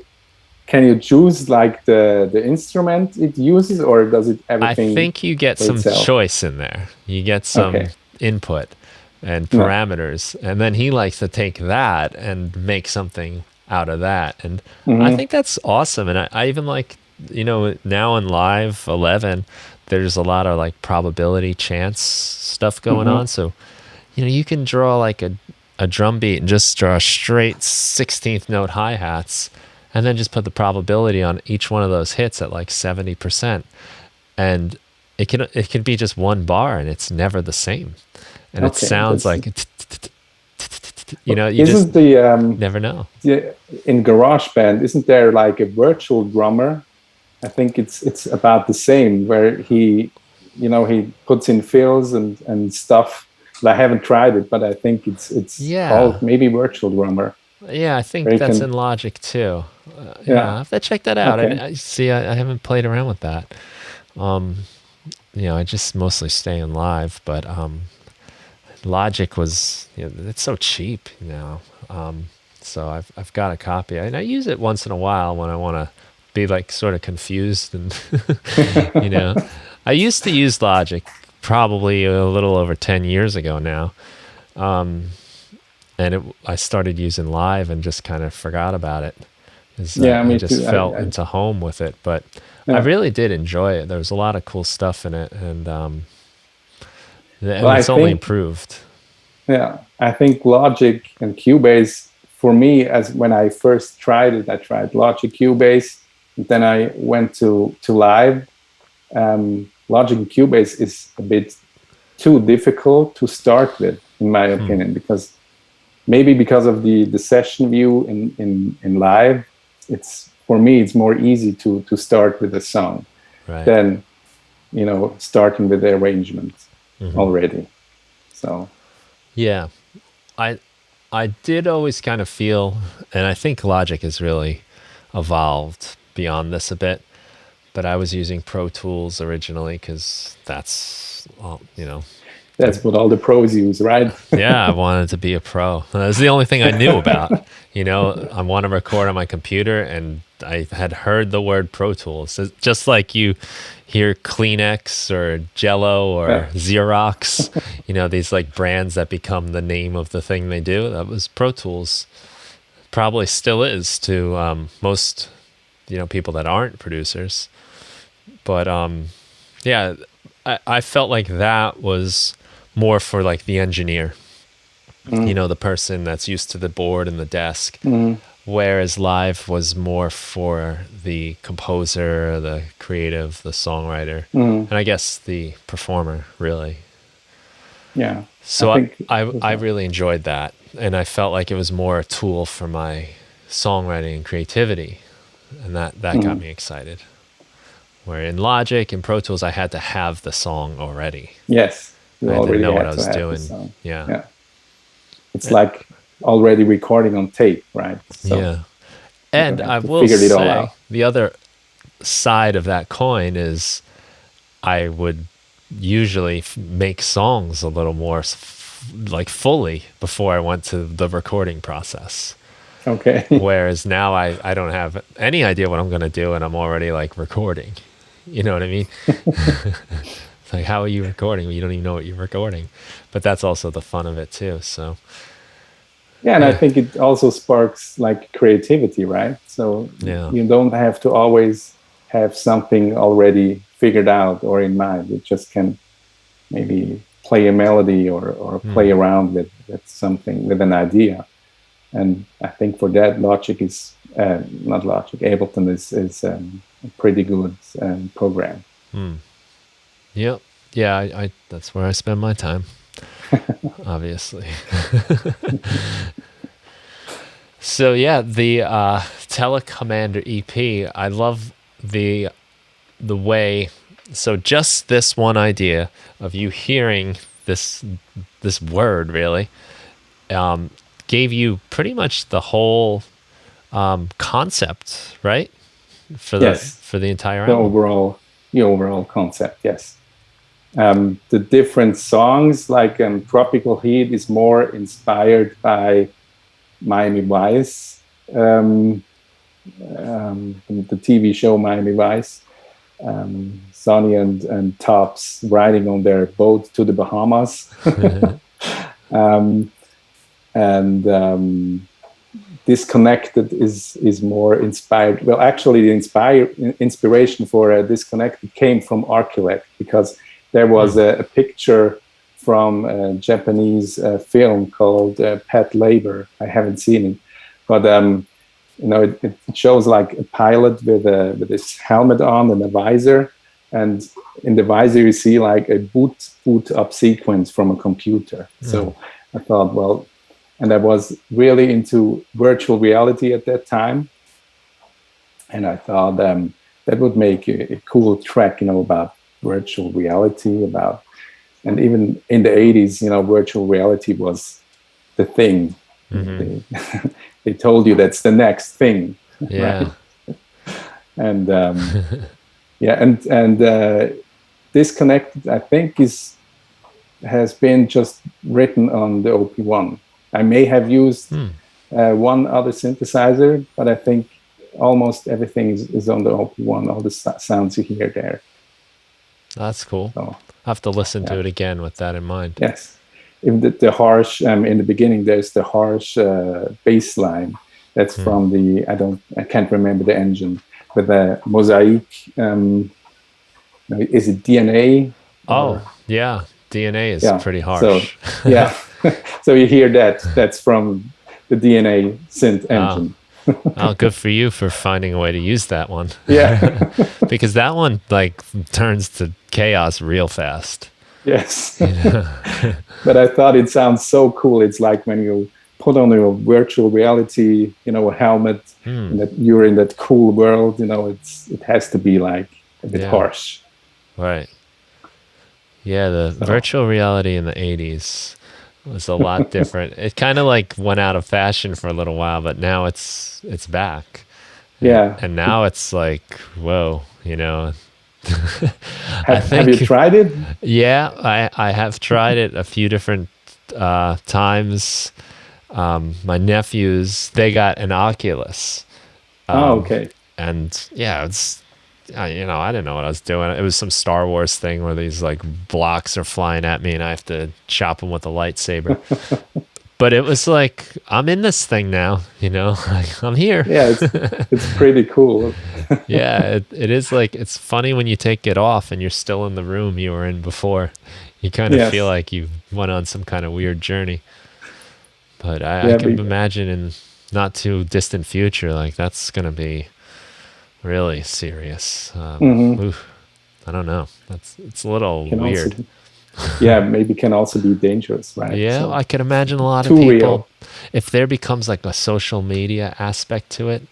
can you choose like the instrument it uses, or does it I everything think you get for some itself? choice in there. You get some Okay. input and No. parameters, and then he likes to take that and make something out of that. And I Hmm. think that's awesome. And I even like, now in Live 11, there's a lot of like probability chance stuff going Hmm. on. So, you can draw like a drum beat and just draw straight 16th note hi-hats, and then just put the probability on each one of those hits at like 70%. And it can be just one bar and it's never the same. And it Okay. sounds That's like, you just isn't never know. in GarageBand, isn't there like a virtual drummer? I think it's about the same, where he puts in fills and stuff. I haven't tried it, but I think it's Yeah. called maybe virtual drummer, Yeah, I where think you that's can. in Logic too. Yeah, I Yeah. have to check that out. Okay. I see. I haven't played around with that. Um, I just mostly stay in Live, but Logic was, it's so cheap now. So I've got a copy, and I use it once in a while when I want to be like sort of confused, and you know, I used to use Logic probably a little over 10 years ago now. I started using Live and just kind of forgot about it. Yeah, I me just too. fell into home with it, but I Yeah. really did enjoy it. There was a lot of cool stuff in it, and Well, I it's only think improved. yeah, I think Logic and Cubase for me, as when I first tried it, I tried Logic, Cubase, and then I went to Live. Logic and Cubase is a bit too difficult to start with, in my Hmm. opinion, because maybe because of the session view in Live, it's for me it's more easy to start with a song Right. than starting with the arrangement Hmm. already. So Yeah, I I did always kind of feel, and I think Logic has really evolved beyond this a bit. But I was using Pro Tools originally because that's all, the that's what all the pros use, right? yeah, I wanted to be a pro. That was the only thing I knew about. I want to record on my computer, and I had heard the word Pro Tools. It's just like you hear Kleenex or Jello or Yeah. Xerox, these like brands that become the name of the thing they do. That was Pro Tools. Probably still is to most, people that aren't producers. But yeah, I felt like that was more for like the engineer, Mm. the person that's used to the board and the desk, Mm. whereas Live was more for the composer, the creative, the songwriter, Mm. and I guess the performer, really. Yeah, I So think I really enjoyed that, and I felt like it was more a tool for my songwriting and creativity, and that got mm. me excited. Where in Logic and Pro Tools, I had to have the song already. Yes, you I had to already know what I had to was have the doing. song. Yeah. Yeah, it's like already recording on tape, right? So Yeah. you don't And have I to will figure it all say out. the other side of that coin is I would usually make songs a little more like fully before I went to the recording process. Okay. Whereas now I don't have any idea what I'm going to do and I'm already like recording. You know what I mean? It's like, how are you recording? You don't even know what you're recording. But that's also the fun of it too. So, Yeah, and I yeah. think it also sparks like creativity, right? So Yeah. you don't have to always have something already figured out or in mind. You just can maybe play a melody or play around with something, with an idea. And I think for that, Logic is not Logic. Ableton is a pretty good program. Yep. Yeah. I that's where I spend my time, obviously. So yeah, the Telecommander EP. I love the way. So just this one idea of you hearing this word really gave you pretty much the whole concept, right? Yes, For the entire the album. overall concept. Yes, the different songs, like Tropical Heat, is more inspired by Miami Vice, the TV show Miami Vice. Sonny and Tops riding on their boat to the Bahamas. um, and Disconnected is more inspired. Well, actually, the inspiration for Disconnected came from Arculec, because there was a picture from a Japanese film called Pet Labor. I haven't seen it, but it shows like a pilot with this helmet on and a visor, and in the visor you see like a boot up sequence from a computer. So I thought, well, and I was really into virtual reality at that time, and I thought that would make a cool track, about virtual reality, and even in the 80s, virtual reality was the thing. They they told you that's the next thing, Yeah. right? And yeah, and Disconnected, I think, has been just written on the OP1. I may have used one other synthesizer, but I think almost everything is on the OP1. All the sounds you hear there. That's cool. So I have to listen to yeah, it again with that in mind. yes. Even the harsh in the beginning, there's the harsh bass line. That's from the I can't remember the engine, but the Mosaic. Is it DNA Oh, or yeah. DNA is yeah? pretty So harsh. yeah, so you hear that that's from the DNA synth engine. Oh, good for you for finding a way to use that one. Yeah. Because that one like turns to chaos real fast. Yes. But I thought it sounds so cool. It's like when you put on your virtual reality, a helmet, and that you're in that cool world. It has to be like a bit Yeah. harsh. Right. Yeah, the So virtual reality in the 80s was a lot different. It kind of like went out of fashion for a little while, but now it's back. yeah, And now it's like, whoa, I have you think, tried it? yeah, I have tried it a few different times. My nephews, they got an Oculus. Oh, okay. And yeah, I didn't know what I was doing. It was some Star Wars thing where these like blocks are flying at me and I have to chop them with a lightsaber. But it was like, I'm in this thing now, like I'm here. Yeah, it's pretty cool. Yeah, it is like, it's funny when you take it off and you're still in the room you were in before. You kind of feel Yes. like you went on some kind of weird journey. But I Yeah. can imagine in not too distant future, like that's going to be really serious. Mhm. I don't know. It's a little Can also, weird. yeah, maybe can also be dangerous, right? Yeah, So I could imagine a lot of too people, real. if there becomes like a social media aspect to it,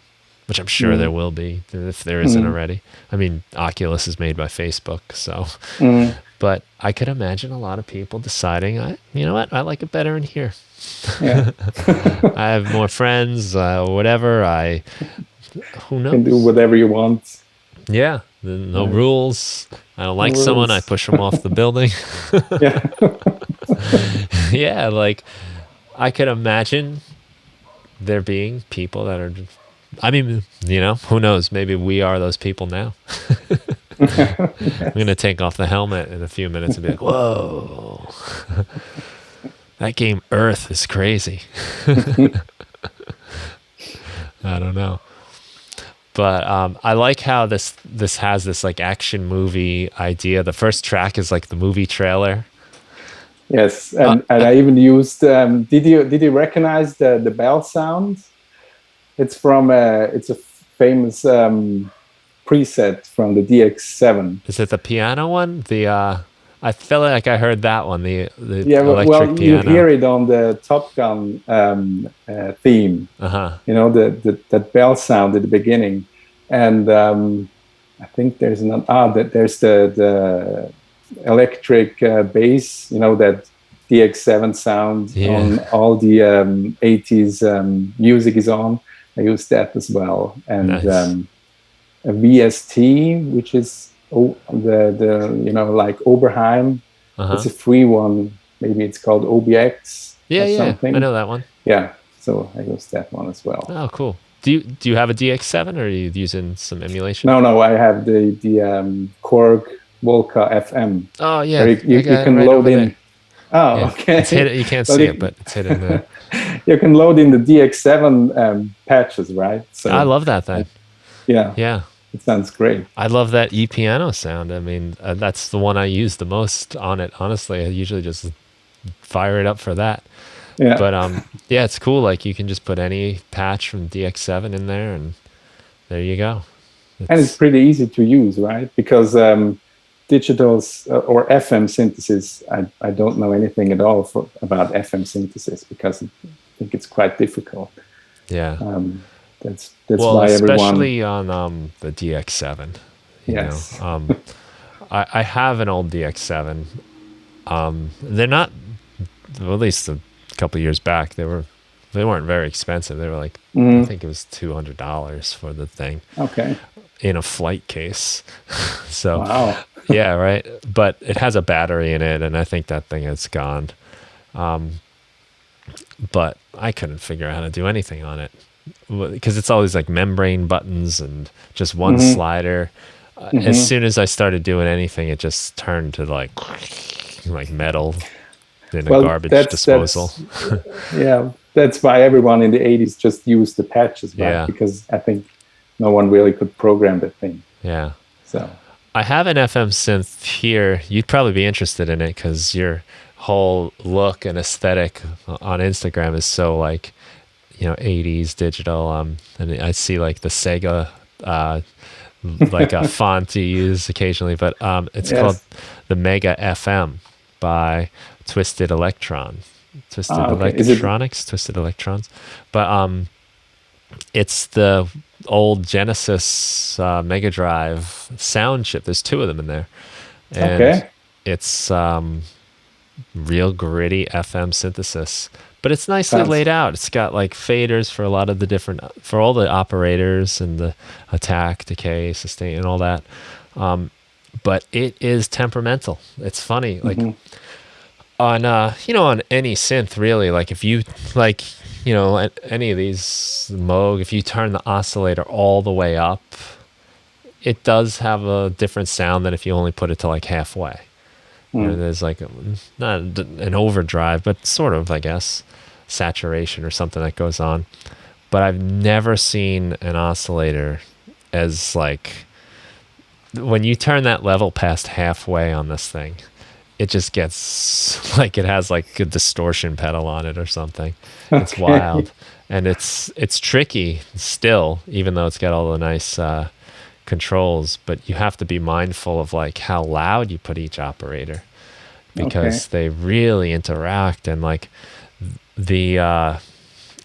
which I'm sure there will be if there isn't already. I mean, Oculus is made by Facebook, so. But I could imagine a lot of people deciding, you know what, I like it better in here. Yeah. I have more friends, whatever. Who knows? You can do whatever you want. Yeah, no rules. I don't like No someone, I rules. push them off the building. Yeah. Yeah, like I could imagine there being people that are, I mean, you know, who knows? Maybe we are those people now. I'm going to take off the helmet in a few minutes and be like, whoa, that game Earth is crazy. I don't know. But I like how this has this like action movie idea. The first track is like the movie trailer. Yes, and I even used. Did you recognize the bell sound? It's from it's a famous preset from the DX7. Is it the piano one? I feel like I heard that one. The Yeah, electric piano. you hear it on the Top Gun theme. You know that bell sound at the beginning, and I think there's there's the electric bass. You know that DX7 sound on all the 80s music is on. I use that as well, and nice. A VST, which is the you know, like Oberheim. It's a free one. Maybe it's called OBX or something. I know that one. Yeah, so I use that one as well. Oh, cool. Do you have a DX7 or are you using some emulation? No, I have the Korg Volca FM. Oh yeah, you can right load in. There. Oh, yeah. Okay. It's hidden. You can't see it, but it's hidden there. You can load in the DX7 patches, right? So I love that thing. Yeah. It sounds great. I love that piano sound. I mean, that's the one I use the most on it. Honestly, I usually just fire it up for that. Yeah. But yeah, it's cool. Like you can just put any patch from DX7 in there, and there you go. And it's pretty easy to use, right? Because digitals or FM synthesis, I don't know anything at all about FM synthesis because I think it's quite difficult. Yeah. That's why everyone, especially on the DX7. Yes. You know, I have an old DX7. They're not, well, at least a couple of years back, they weren't very expensive. They were like, I think it was $200 for the thing. Okay. In a flight case. So wow. Yeah, right. But it has a battery in it, and I think that thing is gone. But I couldn't figure out how to do anything on it because it's always like membrane buttons and just one slider. As soon as I started doing anything, it just turned to like metal in a garbage disposal. Yeah, that's why everyone in the 80s just used the patches, right? Yeah. Because I think no one really could program the thing. Yeah. So I have an FM synth here. You'd probably be interested in it because your whole look and aesthetic on Instagram is so like, you know, 80s digital. And I see like the Sega like a font you use occasionally, but it's called the Mega FM by Twisted Electronics. Twisted Electrons. But it's the old Genesis Mega Drive sound chip. There's two of them in there. And it's real gritty FM synthesis. But it's nicely laid out. It's got like faders for a lot of for all the operators and the attack, decay, sustain, and all that. But it is temperamental. It's funny. Like on any synth really, like if you like, you know, any of these Moog, if you turn the oscillator all the way up, it does have a different sound than if you only put it to like halfway. You know, there's like not an overdrive, but sort of, I guess, saturation or something that goes on. But I've never seen an oscillator as like, when you turn that level past halfway on this thing, it just gets like it has like a distortion pedal on it or something. It's wild. And it's tricky still, even though it's got all the nice controls, but you have to be mindful of like how loud you put each operator because they really interact. And like the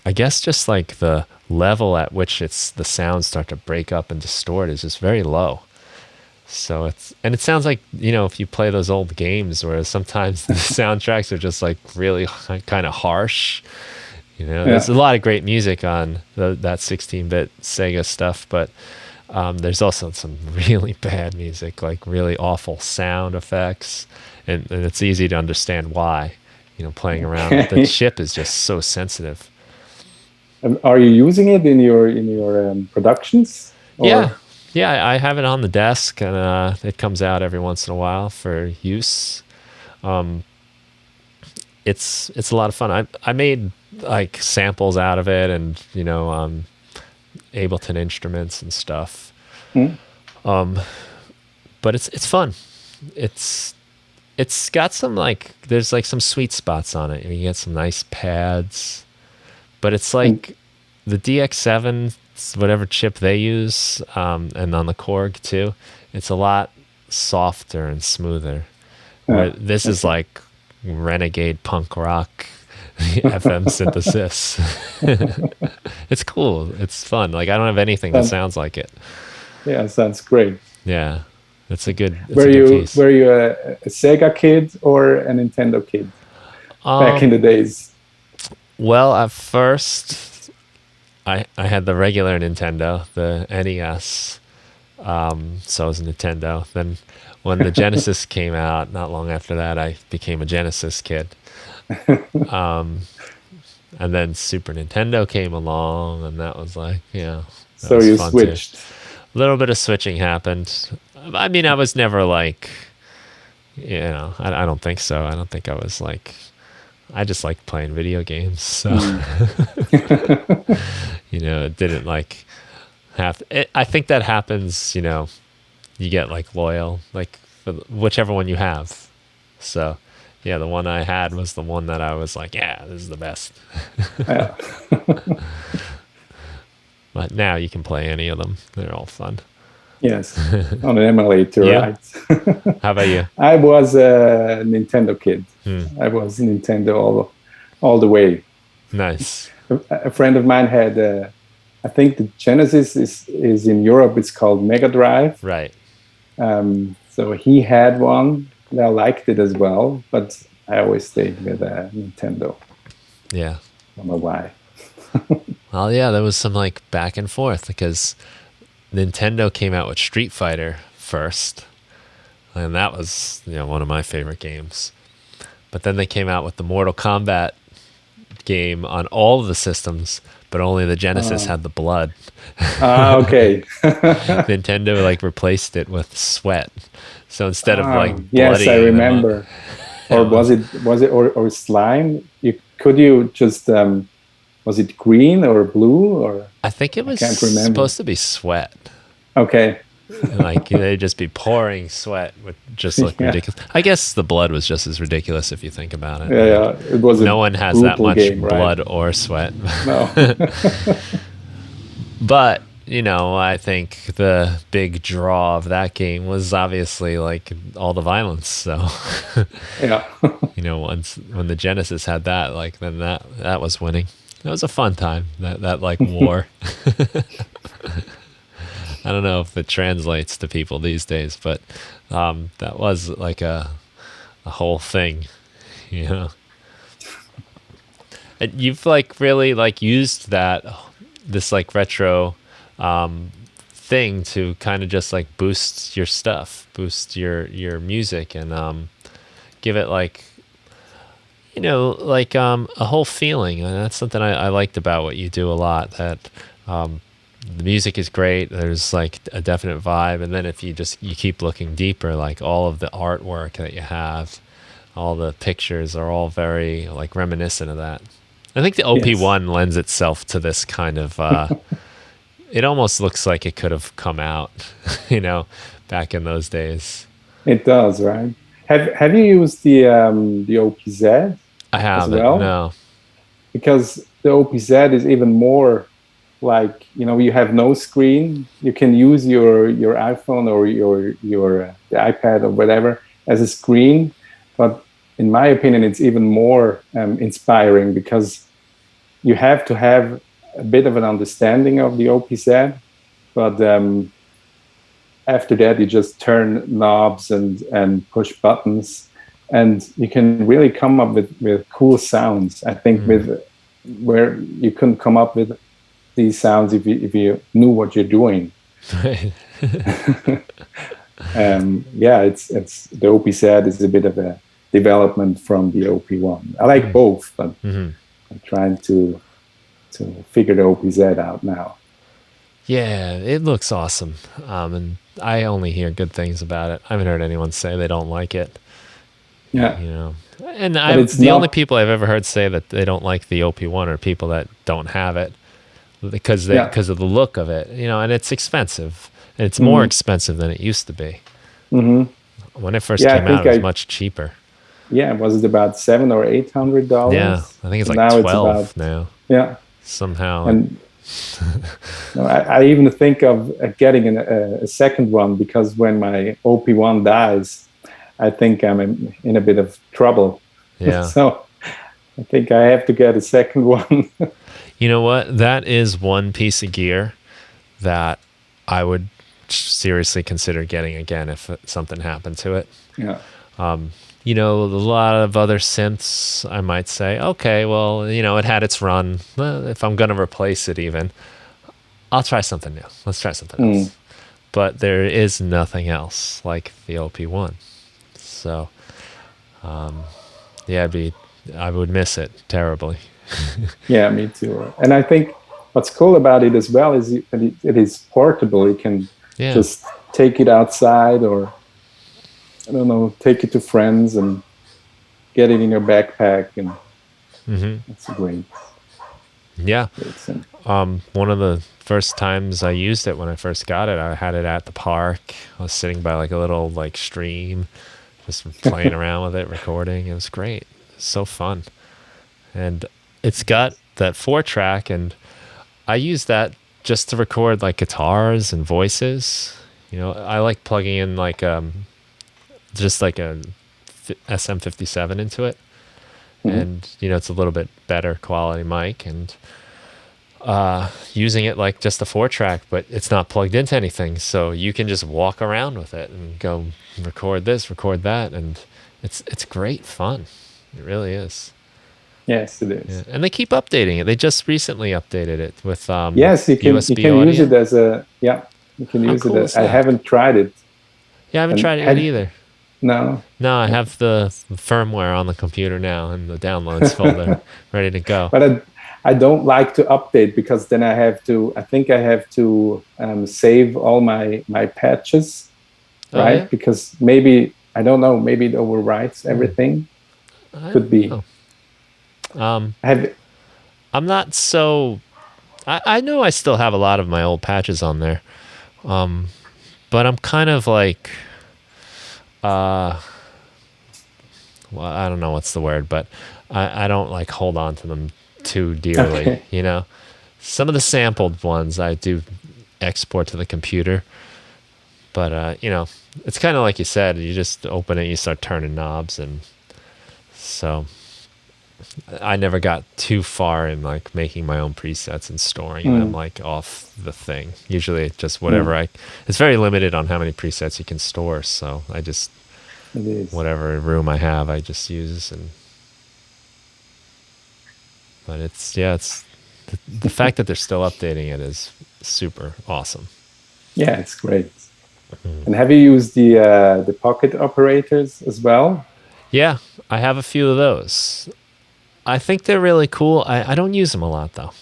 I guess just like the level at which the sounds start to break up and distort is just very low. So it sounds like, if you play those old games where sometimes the soundtracks are just like really kind of harsh. There's a lot of great music on that 16-bit Sega stuff, but there's also some really bad music, like really awful sound effects, and it's easy to understand why. Playing around, the chip is just so sensitive. Are you using it in your productions? Yeah, Or yeah, I have it on the desk, and it comes out every once in a while for use. It's a lot of fun. I made like samples out of it, and Ableton instruments and stuff. Hmm? But it's fun. It's got some there's like some sweet spots on it. You get some nice pads, but it's And like the DX7, whatever chip they use, and on the Korg too. It's a lot softer and smoother. Where this is okay. like renegade punk rock FM synthesis. It's cool. It's fun. Like I don't have anything that Sounds, sounds like it. yeah, sounds great. Yeah, it's a good Were piece. you a Sega kid or a Nintendo kid back in Um, the days? well, at first, I had the regular Nintendo, the NES. So it was Nintendo. Then when the Genesis came out, not long after that, I became a Genesis kid. And then Super Nintendo came along, and that was like, that So was you fun too. switched. A little bit of switching happened. I mean, I was never like, I don't think so. I don't think I was like, I just liked playing video games. So, Mm. it didn't like have, I think that happens, you get like loyal, like for whichever one you have. So, yeah, the one I had was the one that I was like, yeah, this is the best. Yeah. But now you can play any of them. They're all fun. Yes, on an emulator, Yeah. right? How about you? I was a Nintendo kid. Hmm. I was Nintendo all the way. Nice. A friend of mine had, I think the Genesis is in Europe. It's called Mega Drive. Right. So he had one. And I liked it as well, but I always stayed with Nintendo. Yeah. I don't know why. Well, yeah, there was some like back and forth because Nintendo came out with Street Fighter first, and that was, one of my favorite games. But then they came out with the Mortal Kombat game on all of the systems, but only the Genesis had the blood. Okay. Nintendo like replaced it with sweat. So instead of like Yes, I bloodying them up, remember. it Or was, or slime? You just was it green or blue or I think it I was can't remember. supposed to be sweat. Okay. Like they'd just be pouring sweat, would just look Yeah. ridiculous. I guess the blood was just as ridiculous if you think about it. Yeah, yeah. It was a No one has that brutal much game, right? blood or sweat. No. But, I think the big draw of that game was obviously like all the violence. So, Yeah. once when the Genesis had that, like then that was winning. It was a fun time. That like war. I don't know if it translates to people these days, but that was like a whole thing, you know. And you've like really like used this like retro thing to kind of just like boost your stuff, boost your music, and give it like like a whole feeling. And that's something I liked about what you do a lot. That the music is great. There's like a definite vibe, and then if you keep looking deeper, like all of the artwork that you have, all the pictures are all very like reminiscent of that. I think the Yes. OP1 lends itself to this kind of. It almost looks like it could have come out, back in those days. It does, right? Have you used the OPZ I as haven't. well? No. Because the OPZ is even more like, you have no screen. You can use your iPhone or your the iPad or whatever as a screen, but in my opinion, it's even more inspiring because you have to have a bit of an understanding of the OPZ, but after that you just turn knobs and push buttons, and you can really come up with cool sounds. I think with where you couldn't come up with these sounds if you knew what you're doing. Right. Yeah, it's the OPZ is a bit of a development from the OP1. I like both, but I'm trying to figure the OPZ out now. Yeah, it looks awesome. And I only hear good things about it. I haven't heard anyone say they don't like it. Yeah. You know, and the only people I've ever heard say that they don't like the OP1 are people that don't have it because of the look of it. You know, and it's expensive. And it's more expensive than it used to be. When it first came out, it was much cheaper. Yeah, was it about $700 or $800? Yeah, I think it's like now 12 it's about, now. Yeah, somehow. And I even think of getting a second one, because when my OP1 dies, I think I'm in a bit of trouble. Yeah. So I think I have to get a second one. You know what? That is one piece of gear that I would seriously consider getting again if something happened to it. Yeah. You know, a lot of other synths, I might say, okay, well, you know, it had its run. If I'm going to replace it even, I'll try something new. Let's try something else. But there is nothing else like the OP1. So, yeah, I would miss it terribly. Yeah, me too. And I think what's cool about it as well is it is portable. You can just take it outside, or I don't know, take it to friends and get it in your backpack, and it's great. Yeah. One of the first times I used it when I first got it, I had it at the park. I was sitting by like a little like stream, just playing around with it, recording. It was great. It was so fun. And it's got that 4-track, and I use that just to record like guitars and voices. You know, I like plugging in like just like a SM57 into it, and you know, it's a little bit better quality mic, and using it like just a 4-track, but it's not plugged into anything, so you can just walk around with it and go record this, record that, and it's great fun. It really is. Yes, it is. Yeah. And they keep updating it. They just recently updated it with yes, you can USB use it as a you can use cool it. I haven't tried it. Yeah, I haven't tried it either. No. No, I have the firmware on the computer now in the downloads folder ready to go. But I don't like to update, because then I think I have to save all my patches, right? Yeah? Because maybe, I don't know, maybe it overwrites everything. Could be. I'm not so... I know I still have a lot of my old patches on there. But I'm kind of like... well, I don't know what's the word, but I don't like hold on to them too dearly. You know, some of the sampled ones I do export to the computer, but you know, it's kind of like you said, you just open it, you start turning knobs, and so I never got too far in like making my own presets and storing them like off the thing. Usually it's just whatever it's very limited on how many presets you can store, so I just whatever room I have I just use. And but it's the fact that they're still updating it is super awesome. Yeah, it's great. And have you used the pocket operators as well? Yeah, I have a few of those. I think they're really cool. I don't use them a lot though.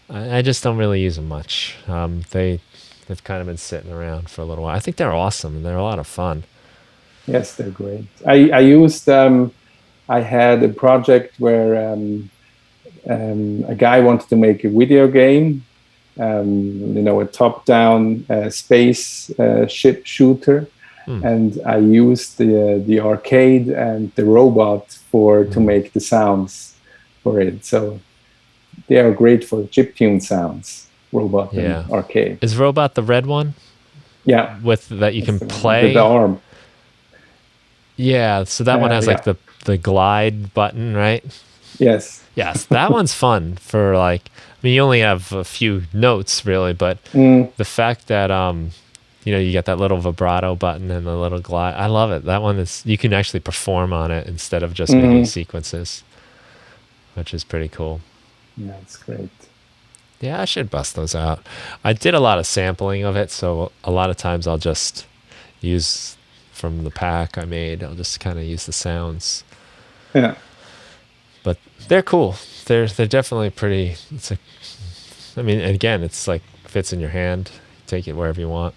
I just don't really use them much. They've kind of been sitting around for a little while. I think they're awesome and they're a lot of fun. Yes, they're great. I used I had a project where a guy wanted to make a video game, you know, a top-down space ship shooter. And I used the arcade and the robot to make the sounds for it. So they are great for chiptune sounds, robot and arcade. Is robot the red one? Yeah. With that you can play? With the arm. Yeah, so that one has like the glide button, right? Yes. Yes, that one's fun for like. I mean, you only have a few notes really, but Mm, the fact that you get that little vibrato button and the little glide. I love it. That one is you can actually perform on it instead of just making mm, sequences, which is pretty cool. yeah, it's great. Yeah, I should bust those out. I did a lot of sampling of it, so a lot of times I'll just use from the pack I made. I'll just kind of use the sounds, Yeah. but they're cool. They're definitely pretty. I mean, again, it's like fits in your hand. Take it wherever you want.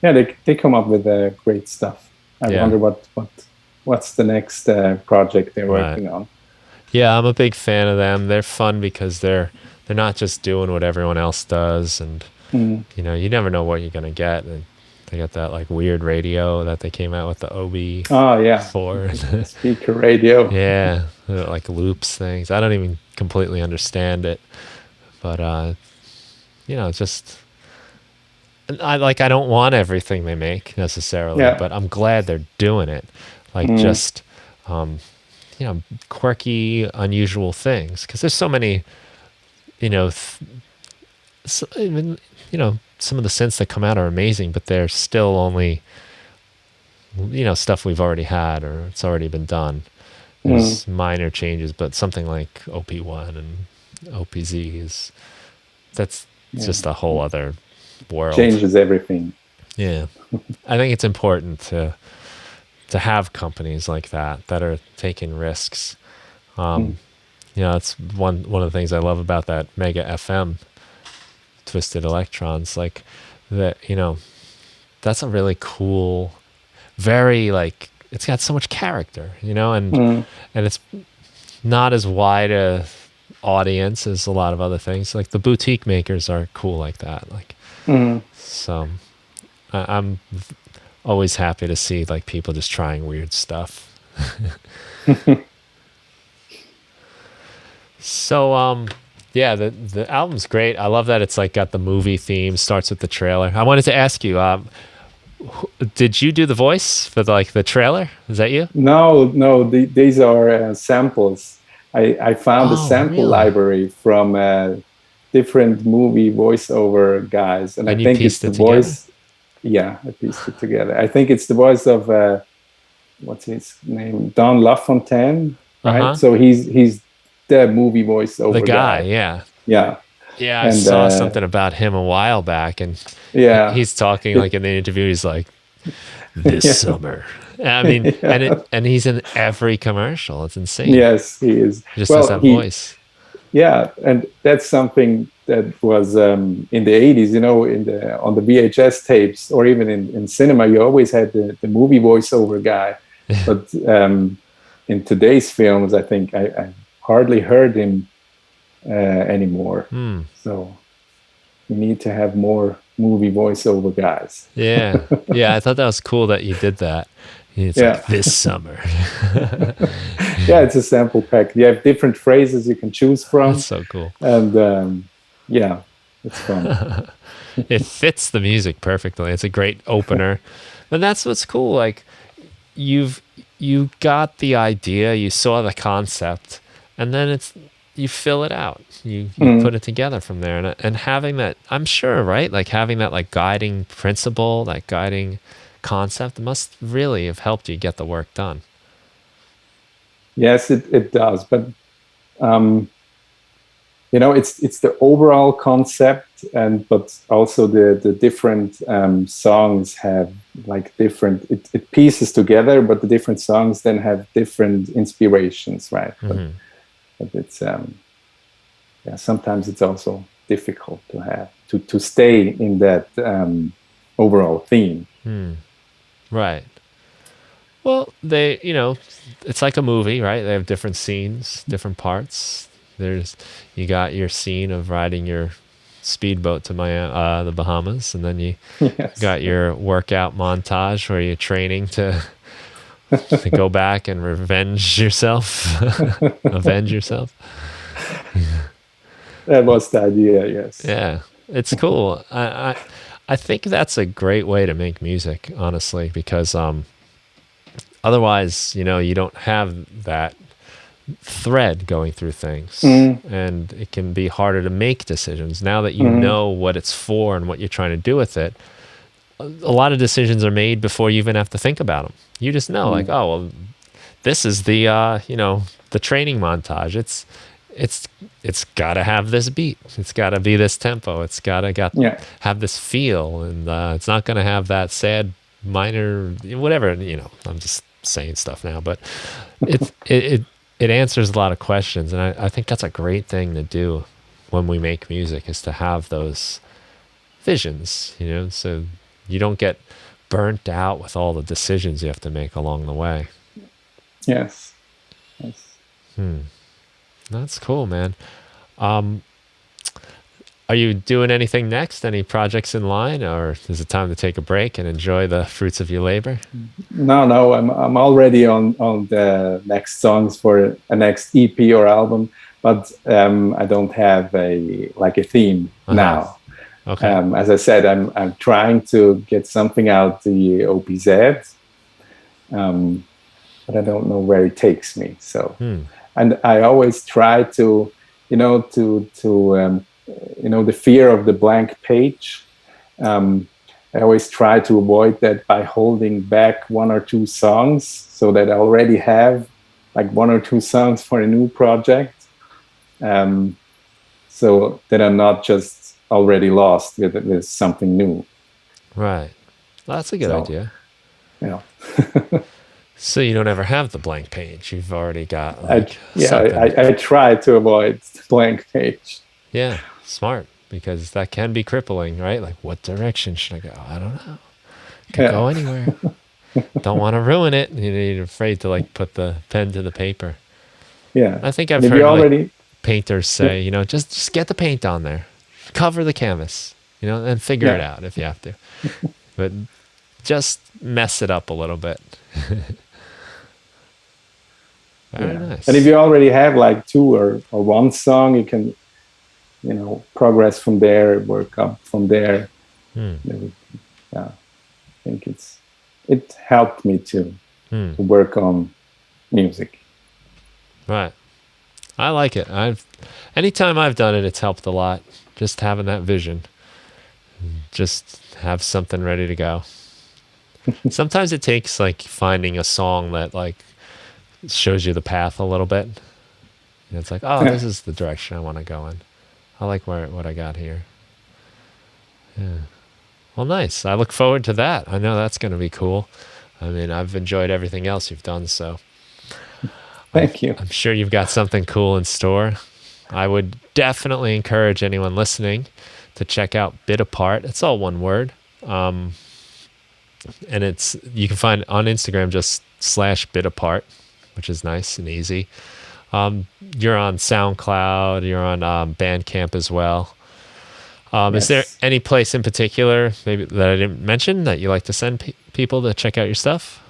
Yeah, they come up with great stuff. I Yeah, wonder what's the next project they're right. working on. Yeah, I'm a big fan of them. They're fun because they're not just doing what everyone else does, and Mm. you never know what you're gonna get. And they got that like weird radio that they came out with the Oh yeah, OB4. speaker radio. Yeah, like loops things. I don't even completely understand it, but it's just I don't want everything they make necessarily, Yeah. but I'm glad they're doing it. Like Mm. just quirky, unusual things because there's so many, you know, even some of the synths that come out are amazing, but they're still only stuff we've already had or it's already been done. Mm. There's minor changes, but something like OP1 and OPZ that's Yeah. just a whole other world. Changes everything. Yeah, I think it's important to have companies like that are taking risks. Mm. It's one of the things I love about that Mega FM Twisted Electrons. Like that, that's a really cool, very like it's got so much character, and Mm. it's not as wide a audience as a lot of other things. Like the boutique makers are cool like that. Like Mm. so, I'm always happy to see like people just trying weird stuff. So yeah, the album's great. I love that it's like got the movie theme, starts with the trailer. I wanted to ask you, did you do the voice for the trailer? Is that you? No, no, these are samples. I found a Oh, sample really? library from different movie voiceover guys, and I And you think it's pieced the it together? voice. Yeah, I pieced it together. I think it's the voice of what's his name, Don LaFontaine, right? Uh-huh. So he's the movie The voiceover guy, guy. yeah. Yeah, Yeah, I and saw something about him a while back and yeah, he's talking like it, in the interview he's like this yeah, summer. I mean, yeah. and he's in every commercial. It's insane. Yes, he is. He just has Well, that voice. yeah, and that's something that was in the 80s, in the on the VHS tapes or even in cinema, you always had the movie voiceover guy. But in today's films, I think I hardly heard him anymore. Hmm. So we need to have more movie voiceover guys. Yeah. Yeah, I thought that was cool that you did that. It's Yeah. like this summer. Yeah, it's a sample pack. You have different phrases you can choose That's from. so cool. And yeah, it's fun. It fits the music perfectly. It's a great opener. And that's what's cool. Like you got the idea, you saw the concept, and then you fill it out. You put Mm. it together from there, and having that, I'm sure, right? Like having that like guiding principle, that guiding concept must really have helped you get the work done. Yes, it does. But um, it's the overall concept, and but also the different songs have like different it pieces together, but the different songs then have different inspirations, right? Hmm. But it's yeah, sometimes it's also difficult to have to stay in that overall theme. Right. Well, it's like a movie, right? They have different scenes, different parts. You got your scene of riding your speedboat to the Bahamas, and then you Yes. got your workout montage where you're training to go back and revenge yourself, avenge yourself. That was the idea, yes. Yeah, it's cool. I think that's a great way to make music, honestly, because otherwise, you don't have thread going through things, and it can be harder to make decisions now that you know what it's for and what you're trying to do with it. A lot of decisions are made before you even have to think about them. You just know, like, oh well, this is the the training montage. It's got to have this beat. It's got to be this tempo. It's got to have this feel, and it's not going to have that sad minor whatever. I'm just saying stuff now, but it answers a lot of questions, and I think that's a great thing to do when we make music, is to have those visions. So you don't get burnt out with all the decisions you have to make along the way. Yes. That's cool, man. Are you doing anything next? Any projects in line, or is it time to take a break and enjoy the fruits of your labor? No, I'm already on the next songs for a next EP or album, but I don't have a theme now. Okay. As I said, I'm trying to get something out the OPZ, but I don't know where it takes me. So, and I always try to, the fear of the blank page. I always try to avoid that by holding back one or two songs, so that I already have like one or two songs for a new project, so that I'm not just already lost with something new. Right. Well, that's a good idea. Yeah. So you don't ever have the blank page. You've already got something. I try to avoid the blank page. Yeah, smart, because that can be crippling, right? Like, what direction should I go? I don't know. Could go anywhere. Don't want to ruin it. You're afraid to put the pen to the paper. Yeah. I think I've heard painters say, just get the paint on there. Cover the canvas, and figure it out if you have to. But just mess it up a little bit. Very nice. And if you already have like two or one song, you can, progress from there, work up from there. I think it helped me to work on music. Right. I like it. Anytime I've done it, it's helped a lot. Just having that vision. Just have something ready to go. Sometimes it takes finding a song that shows you the path a little bit. And it's like, oh, this is the direction I want to go in. I like what I got here. Yeah. Well, nice. I look forward to that. I know that's going to be cool. I mean, I've enjoyed everything else you've done, so. Thank you. I'm sure you've got something cool in store. I would definitely encourage anyone listening to check out Bitapart. It's all one word. And you can find it on Instagram, just /Bitapart, which is nice and easy. You're on SoundCloud, you're on Bandcamp as well. Yes. Is there any place in particular maybe that I didn't mention that you like to send people to check out your stuff?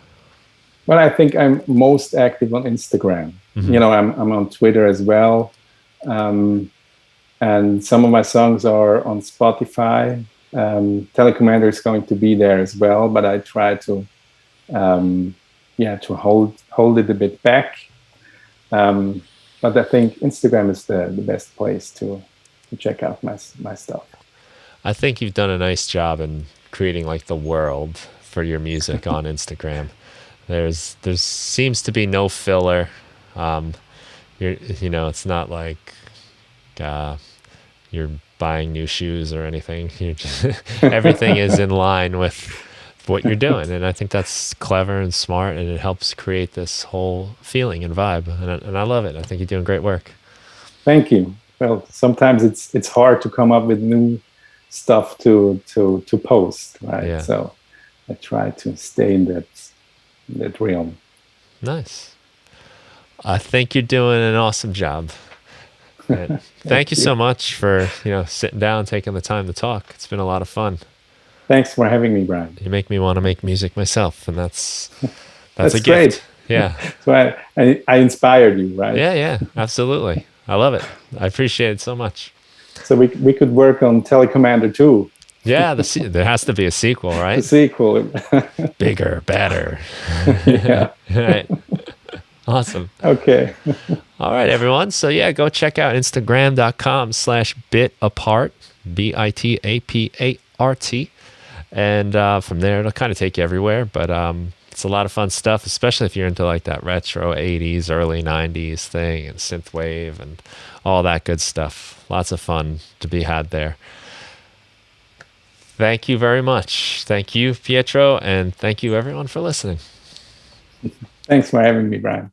Well, I think I'm most active on Instagram. I'm on Twitter as well. And some of my songs are on Spotify. Telecommander is going to be there as well, but I try to hold it a bit back. But I think Instagram is the best place to check out my stuff. I think you've done a nice job in creating the world for your music on Instagram. There seems to be no filler. It's not like you're buying new shoes or anything. Everything is in line with what you're doing, and I think that's clever and smart, and it helps create this whole feeling and vibe, and I love it. I think you're doing great work. Thank you. Well, sometimes it's hard to come up with new stuff to post, right? Yeah. So I try to stay in that realm. Nice. I think you're doing an awesome job. Thank you so much for sitting down, taking the time to talk. It's been a lot of fun. Thanks for having me, Brian. You make me want to make music myself, and that's a gift. Great. Yeah. So I inspired you, right? Yeah, absolutely. I love it. I appreciate it so much. So we could work on Telecommander too. Yeah, there has to be a sequel, right? The sequel. Bigger, better. Yeah. Right. Awesome. Okay. All right, everyone. So yeah, go check out Instagram.com/bitapart, Bitapart. And from there, it'll kind of take you everywhere. But it's a lot of fun stuff, especially if you're into like that retro 80s, early 90s thing and synthwave and all that good stuff. Lots of fun to be had there. Thank you very much. Thank you, Pietro, and thank you, everyone, for listening. Thanks for having me, Brian.